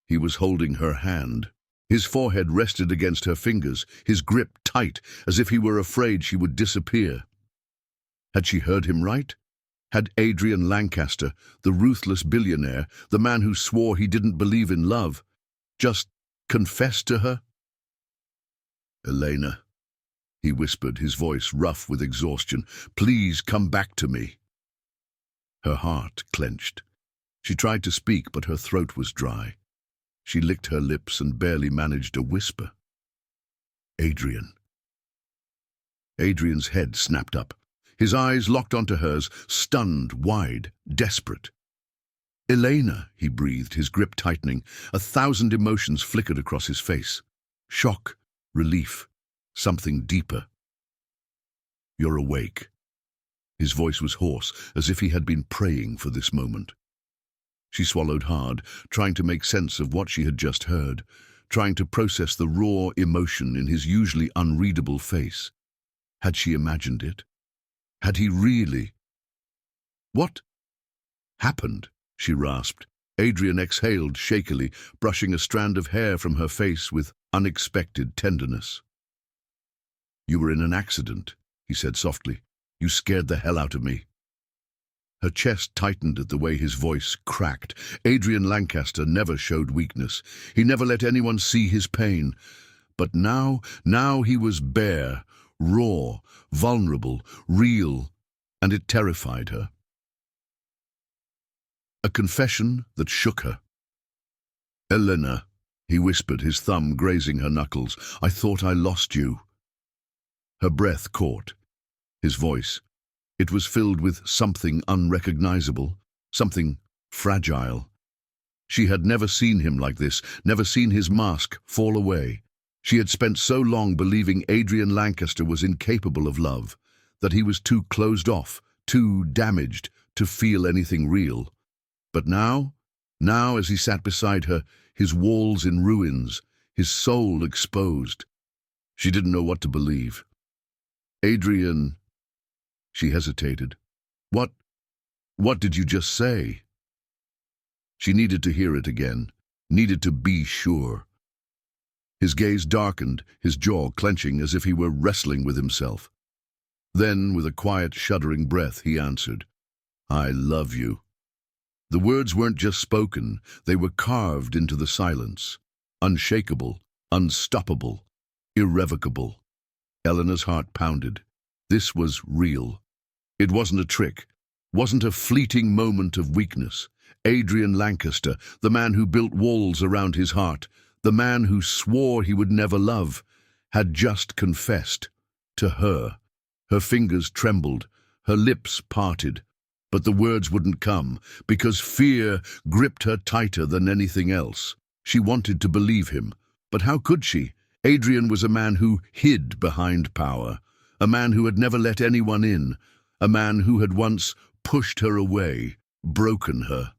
He was holding her hand. His forehead rested against her fingers, his grip tight, as if he were afraid she would disappear. Had she heard him right? Had Adrian Lancaster, the ruthless billionaire, the man who swore he didn't believe in love, just confessed to her? "Elena," he whispered, his voice rough with exhaustion, "please come back to me." Her heart clenched. She tried to speak, but her throat was dry. She licked her lips and barely managed a whisper. "Adrian." Adrian's head snapped up. His eyes locked onto hers, stunned, wide, desperate. "Elena," he breathed, his grip tightening. 1,000 emotions flickered across his face. Shock, relief, something deeper. "You're awake." His voice was hoarse, as if he had been praying for this moment. She swallowed hard, trying to make sense of what she had just heard, trying to process the raw emotion in his usually unreadable face. Had she imagined it? Had he really? "What happened?" she rasped. Adrian exhaled shakily, brushing a strand of hair from her face with unexpected tenderness. "You were in an accident," he said softly. "You scared the hell out of me." Her chest tightened at the way his voice cracked. Adrian Lancaster never showed weakness. He never let anyone see his pain. But now he was bare, raw, vulnerable, real, and it terrified her. A confession that shook her. "Elena," he whispered, his thumb grazing her knuckles, "I thought I lost you." Her breath caught. His voice. It was filled with something unrecognizable, something fragile. She had never seen him like this, never seen his mask fall away. She had spent so long believing Adrian Lancaster was incapable of love, that he was too closed off, too damaged to feel anything real. But now as he sat beside her, his walls in ruins, his soul exposed, she didn't know what to believe. "Adrian," she hesitated. What did you just say?" She needed to hear it again, needed to be sure. His gaze darkened, his jaw clenching as if he were wrestling with himself. Then, with a quiet, shuddering breath, he answered, "I love you." The words weren't just spoken, they were carved into the silence. Unshakable, unstoppable, irrevocable. Eleanor's heart pounded. This was real. It wasn't a trick, wasn't a fleeting moment of weakness. Adrian Lancaster, the man who built walls around his heart, the man who swore he would never love, had just confessed to her. Her fingers trembled, her lips parted, but the words wouldn't come because fear gripped her tighter than anything else. She wanted to believe him, but how could she? Adrian was a man who hid behind power, a man who had never let anyone in, a man who had once pushed her away, broken her.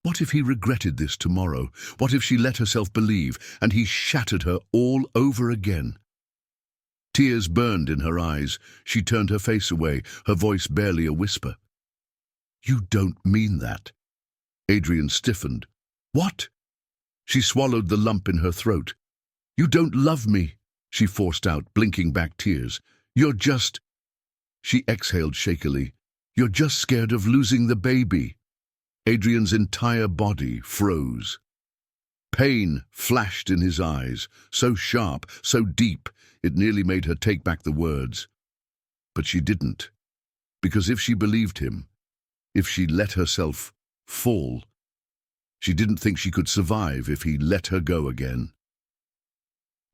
What if he regretted this tomorrow? What if she let herself believe, and he shattered her all over again? Tears burned in her eyes. She turned her face away, her voice barely a whisper. "You don't mean that." Adrian stiffened. "What?" She swallowed the lump in her throat. "You don't love me," she forced out, blinking back tears. "You're just—" She exhaled shakily. "You're just scared of losing the baby." Adrian's entire body froze. Pain flashed in his eyes, so sharp, so deep, it nearly made her take back the words. But she didn't, because if she believed him, if she let herself fall, she didn't think she could survive if he let her go again.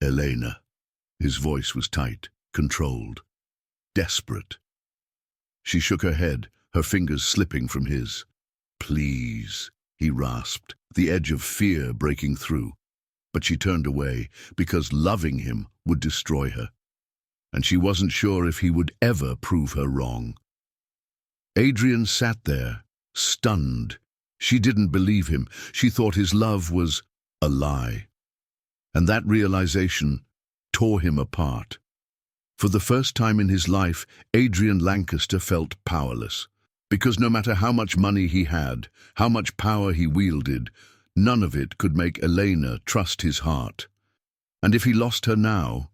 "Elena." His voice was tight, controlled, desperate. She shook her head, her fingers slipping from his. "Please," he rasped, the edge of fear breaking through. But she turned away, because loving him would destroy her. And she wasn't sure if he would ever prove her wrong. Adrian sat there, stunned. She didn't believe him. She thought his love was a lie. And that realization tore him apart. For the first time in his life, Adrian Lancaster felt powerless. Because no matter how much money he had, how much power he wielded, none of it could make Elena trust his heart. And if he lost her now,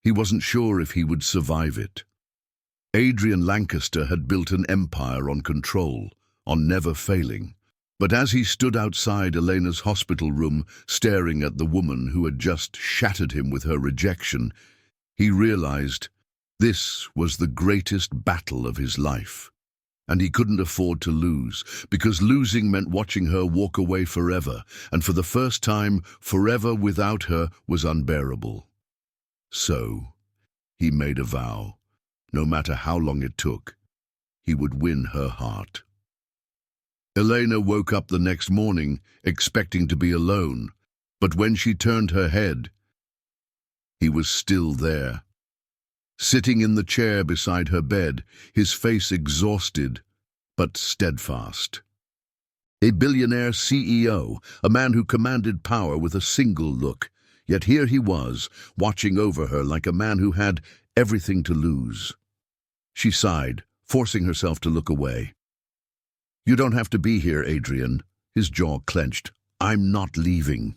he wasn't sure if he would survive it. Adrian Lancaster had built an empire on control, on never failing. But as he stood outside Elena's hospital room, staring at the woman who had just shattered him with her rejection, he realized this was the greatest battle of his life. And he couldn't afford to lose, because losing meant watching her walk away forever, and for the first time, forever without her was unbearable. So, he made a vow. No matter how long it took, he would win her heart. Elena woke up the next morning, expecting to be alone, but when she turned her head, he was still there. Sitting in the chair beside her bed, his face exhausted, but steadfast. A billionaire CEO, a man who commanded power with a single look, yet here he was, watching over her like a man who had everything to lose. She sighed, forcing herself to look away. "You don't have to be here, Adrian." His jaw clenched. "I'm not leaving."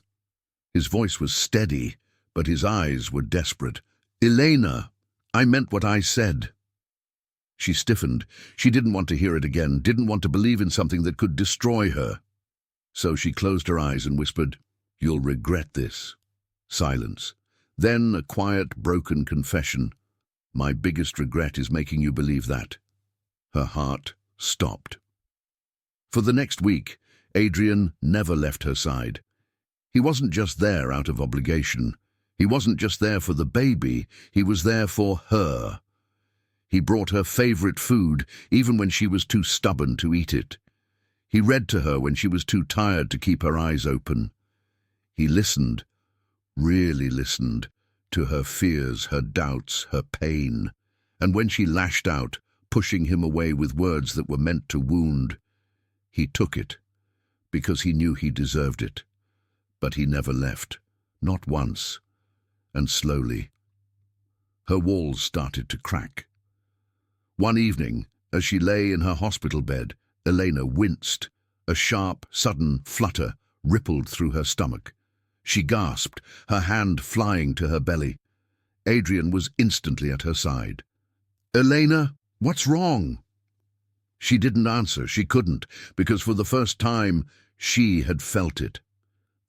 His voice was steady, but his eyes were desperate. "Elena, I meant what I said." She stiffened. She didn't want to hear it again, didn't want to believe in something that could destroy her. So she closed her eyes and whispered, "You'll regret this." Silence. Then a quiet, broken confession. "My biggest regret is making you believe that." Her heart stopped. For the next week, Adrian never left her side. He wasn't just there out of obligation. He wasn't just there for the baby, he was there for her. He brought her favorite food, even when she was too stubborn to eat it. He read to her when she was too tired to keep her eyes open. He listened, really listened, to her fears, her doubts, her pain. And when she lashed out, pushing him away with words that were meant to wound, he took it, because he knew he deserved it. But he never left, not once. And slowly, her walls started to crack. One evening, as she lay in her hospital bed, Elena winced. A sharp, sudden flutter rippled through her stomach. She gasped, her hand flying to her belly. Adrian was instantly at her side. "Elena, what's wrong?" She didn't answer. She couldn't, because for the first time, she had felt it.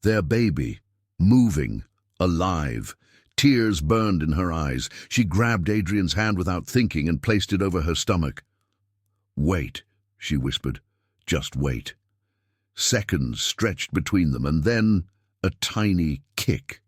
Their baby, moving, alive. Tears burned in her eyes. She grabbed Adrian's hand without thinking and placed it over her stomach. "Wait," she whispered. "Just wait." Seconds stretched between them, and then a tiny kick.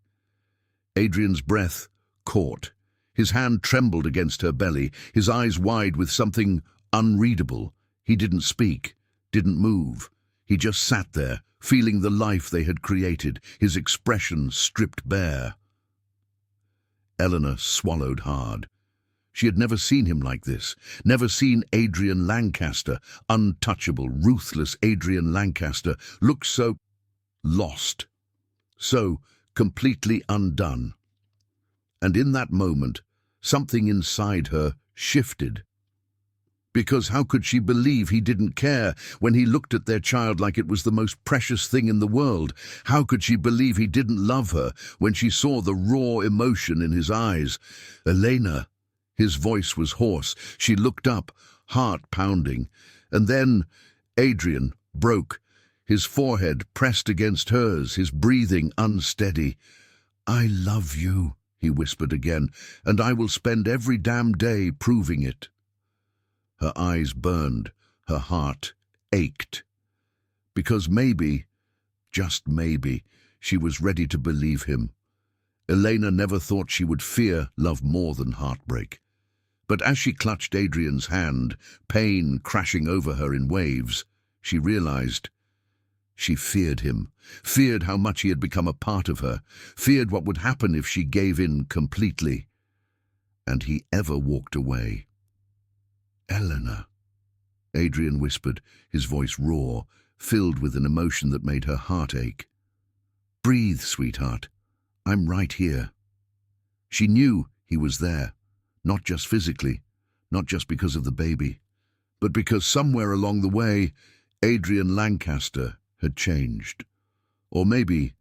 Adrian's breath caught. His hand trembled against her belly, his eyes wide with something unreadable. He didn't speak, didn't move. He just sat there, feeling the life they had created, his expression stripped bare. Eleanor swallowed hard. She had never seen him like this, never seen Adrian Lancaster, untouchable, ruthless Adrian Lancaster, look so lost, so completely undone. And in that moment, something inside her shifted. Because how could she believe he didn't care when he looked at their child like it was the most precious thing in the world? How could she believe he didn't love her when she saw the raw emotion in his eyes? "Elena." His voice was hoarse. She looked up, heart pounding. And then Adrian broke, his forehead pressed against hers, his breathing unsteady. "I love you," he whispered again, "and I will spend every damn day proving it." Her eyes burned, her heart ached. Because maybe, just maybe, she was ready to believe him. Elena never thought she would fear love more than heartbreak. But as she clutched Adrian's hand, pain crashing over her in waves, she realized she feared him, feared how much he had become a part of her, feared what would happen if she gave in completely. And he ever walked away. "Eleanor," Adrian whispered, his voice raw, filled with an emotion that made her heart ache. "Breathe, sweetheart. I'm right here." She knew he was there, not just physically, not just because of the baby, but because somewhere along the way, Adrian Lancaster had changed. Or maybe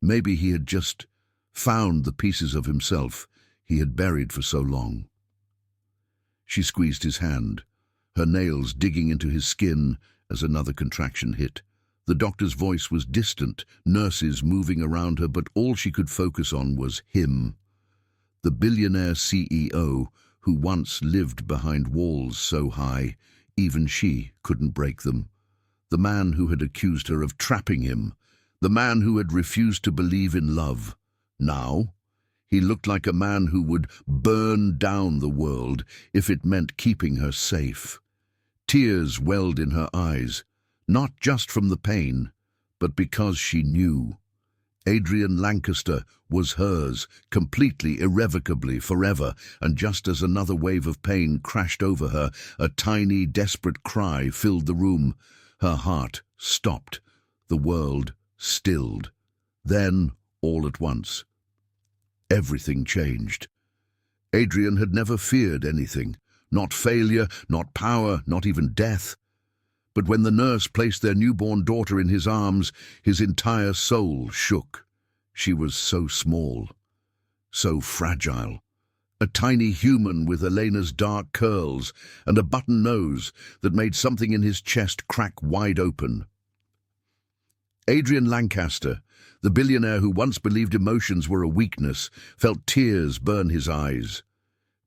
he had just found the pieces of himself he had buried for so long. She squeezed his hand, her nails digging into his skin as another contraction hit. The doctor's voice was distant, nurses moving around her, but all she could focus on was him. The billionaire CEO who once lived behind walls so high, even she couldn't break them. The man who had accused her of trapping him. The man who had refused to believe in love. Now, he looked like a man who would burn down the world if it meant keeping her safe. Tears welled in her eyes, not just from the pain, but because she knew. Adrian Lancaster was hers, completely, irrevocably, forever, and just as another wave of pain crashed over her, a tiny, desperate cry filled the room. Her heart stopped, the world stilled. Then, all at once, everything changed. Adrian had never feared anything, not failure, not power, not even death. But when the nurse placed their newborn daughter in his arms, his entire soul shook. She was so small, so fragile. A tiny human with Elena's dark curls and a button nose that made something in his chest crack wide open. Adrian Lancaster, the billionaire who once believed emotions were a weakness, felt tears burn his eyes.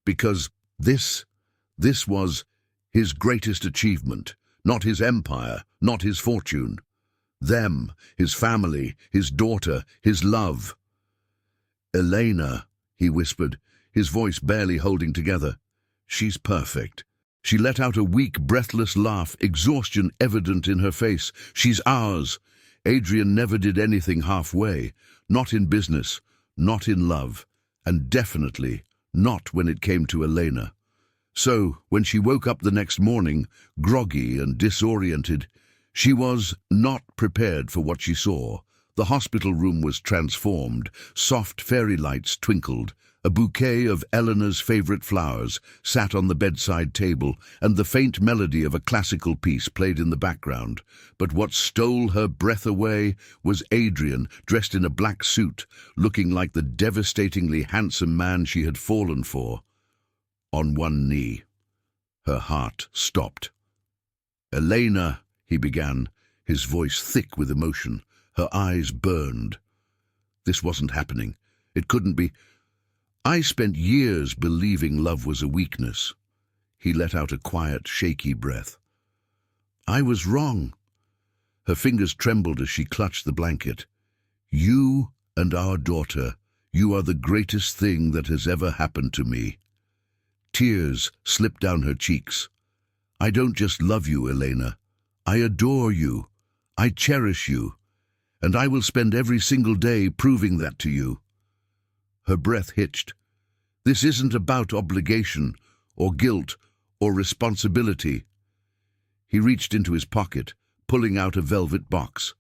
Because this was his greatest achievement, not his empire, not his fortune. Them, his family, his daughter, his love. "Elena," he whispered, his voice barely holding together. "She's perfect." She let out a weak, breathless laugh, exhaustion evident in her face. "She's ours." Adrian never did anything halfway, not in business, not in love, and definitely not when it came to Elena. So, when she woke up the next morning, groggy and disoriented, she was not prepared for what she saw. The hospital room was transformed, soft fairy lights twinkled, A bouquet of Eleanor's favorite flowers sat on the bedside table, and the faint melody of a classical piece played in the background. But what stole her breath away was Adrian, dressed in a black suit, looking like the devastatingly handsome man she had fallen for. On one knee, her heart stopped. "Elena," he began, his voice thick with emotion. Her eyes burned. This wasn't happening. It couldn't be. "I spent years believing love was a weakness." He let out a quiet, shaky breath. "I was wrong." Her fingers trembled as she clutched the blanket. "You and our daughter, you are the greatest thing that has ever happened to me." Tears slipped down her cheeks. "I don't just love you, Elena. I adore you. I cherish you. And I will spend every single day proving that to you." Her breath hitched. "This isn't about obligation, or guilt, or responsibility." He reached into his pocket, pulling out a velvet box.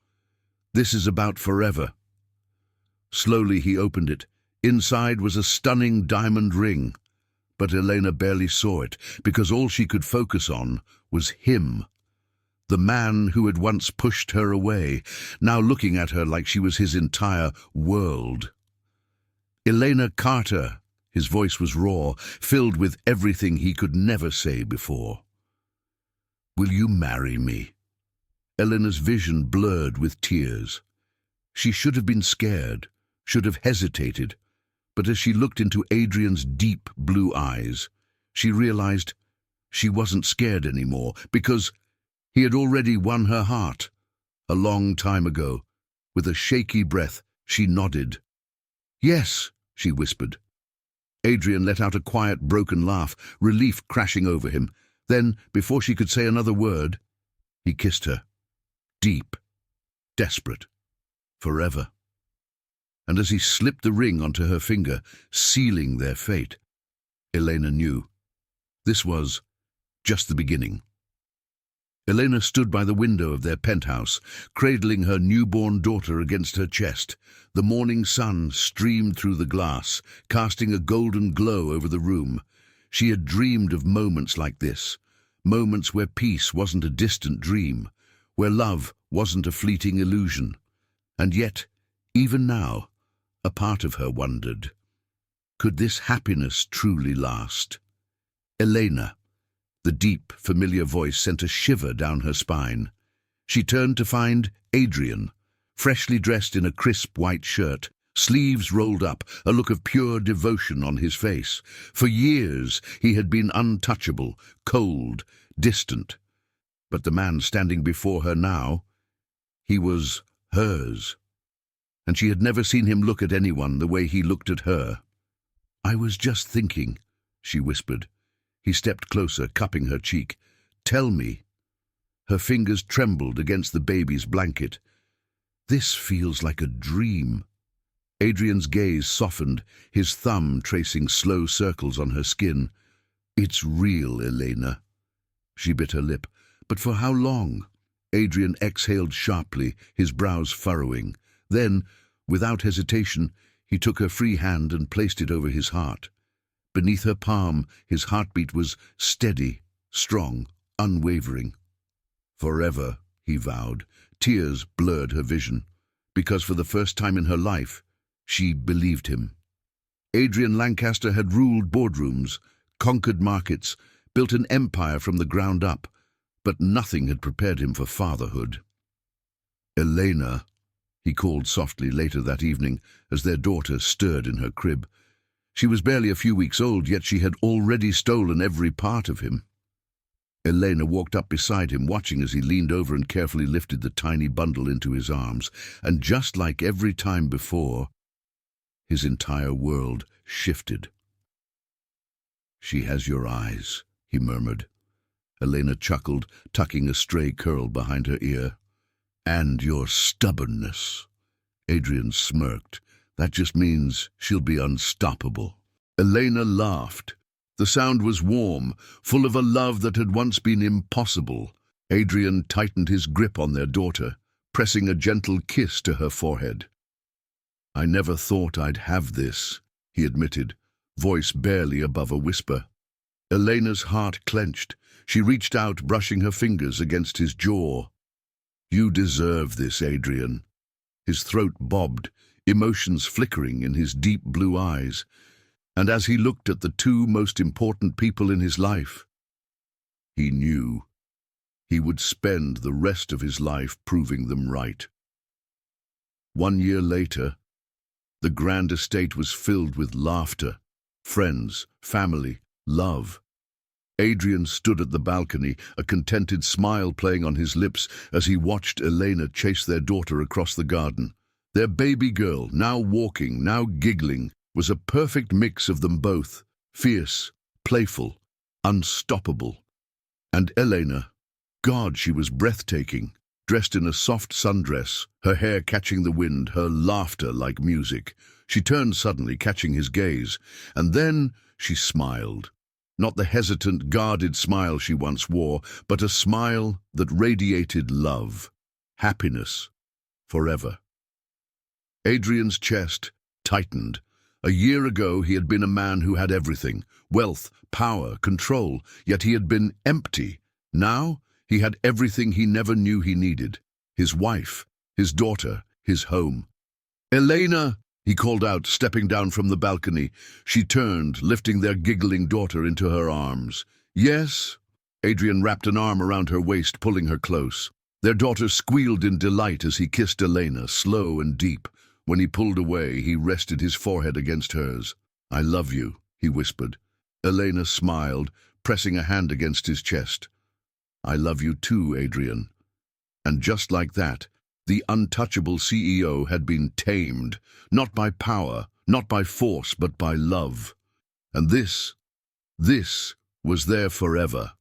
"This is about forever." Slowly he opened it. Inside was a stunning diamond ring. But Elena barely saw it, because all she could focus on was him. The man who had once pushed her away, now looking at her like she was his entire world. "Elena Carter." His voice was raw, filled with everything he could never say before. "Will you marry me?" Elena's vision blurred with tears. She should have been scared, should have hesitated, but as she looked into Adrian's deep blue eyes, she realized she wasn't scared anymore, because he had already won her heart. A long time ago, with a shaky breath, she nodded. "Yes," she whispered. Adrian let out a quiet, broken laugh, relief crashing over him. Then, before she could say another word, he kissed her. Deep, desperate, forever. And as he slipped the ring onto her finger, sealing their fate, Elena knew. This was just the beginning. Elena stood by the window of their penthouse, cradling her newborn daughter against her chest. The morning sun streamed through the glass, casting a golden glow over the room. She had dreamed of moments like this, moments where peace wasn't a distant dream, where love wasn't a fleeting illusion. And yet, even now, a part of her wondered, could this happiness truly last? Elena. The deep, familiar voice sent a shiver down her spine. She turned to find Adrian, freshly dressed in a crisp white shirt, sleeves rolled up, a look of pure devotion on his face. For years he had been untouchable, cold, distant. But the man standing before her now, he was hers. And she had never seen him look at anyone the way he looked at her. "I was just thinking," she whispered. He stepped closer, cupping her cheek. "Tell me." Her fingers trembled against the baby's blanket. "This feels like a dream." Adrian's gaze softened, his thumb tracing slow circles on her skin. "It's real, Elena." She bit her lip. "But for how long?" Adrian exhaled sharply, his brows furrowing. Then, without hesitation, he took her free hand and placed it over his heart. Beneath her palm, his heartbeat was steady, strong, unwavering. "Forever," he vowed. Tears blurred her vision, because for the first time in her life, she believed him. Adrian Lancaster had ruled boardrooms, conquered markets, built an empire from the ground up, but nothing had prepared him for fatherhood. "Elena," he called softly later that evening, as their daughter stirred in her crib. She was barely a few weeks old, yet she had already stolen every part of him. Elena walked up beside him, watching as he leaned over and carefully lifted the tiny bundle into his arms, and just like every time before, his entire world shifted. "She has your eyes," he murmured. Elena chuckled, tucking a stray curl behind her ear. "And your stubbornness." Adrian smirked. "That just means she'll be unstoppable." Elena laughed. The sound was warm, full of a love that had once been impossible. Adrian tightened his grip on their daughter, pressing a gentle kiss to her forehead. "I never thought I'd have this," he admitted, voice barely above a whisper. Elena's heart clenched. She reached out, brushing her fingers against his jaw. "You deserve this, Adrian." His throat bobbed, emotions flickering in his deep blue eyes. And as he looked at the two most important people in his life, he knew he would spend the rest of his life proving them right. 1 year later, the grand estate was filled with laughter, friends, family, love. Adrian stood at the balcony, a contented smile playing on his lips as he watched Elena chase their daughter across the garden. Their baby girl, now walking, now giggling, was a perfect mix of them both, fierce, playful, unstoppable. And Elena, God, she was breathtaking, dressed in a soft sundress, her hair catching the wind, her laughter like music. She turned suddenly, catching his gaze, and then she smiled. Not the hesitant, guarded smile she once wore, but a smile that radiated love, happiness, forever. Adrian's chest tightened. A year ago he had been a man who had everything, wealth, power, control, yet he had been empty. Now he had everything he never knew he needed: his wife, his daughter, his home. "Elena!" he called out, stepping down from the balcony. She turned, lifting their giggling daughter into her arms. "Yes?" Adrian wrapped an arm around her waist, pulling her close. Their daughter squealed in delight as he kissed Elena, slow and deep. When he pulled away, he rested his forehead against hers. "I love you," he whispered. Elena smiled, pressing a hand against his chest. "I love you too, Adrian." And just like that, the untouchable CEO had been tamed, not by power, not by force, but by love. And this was there forever.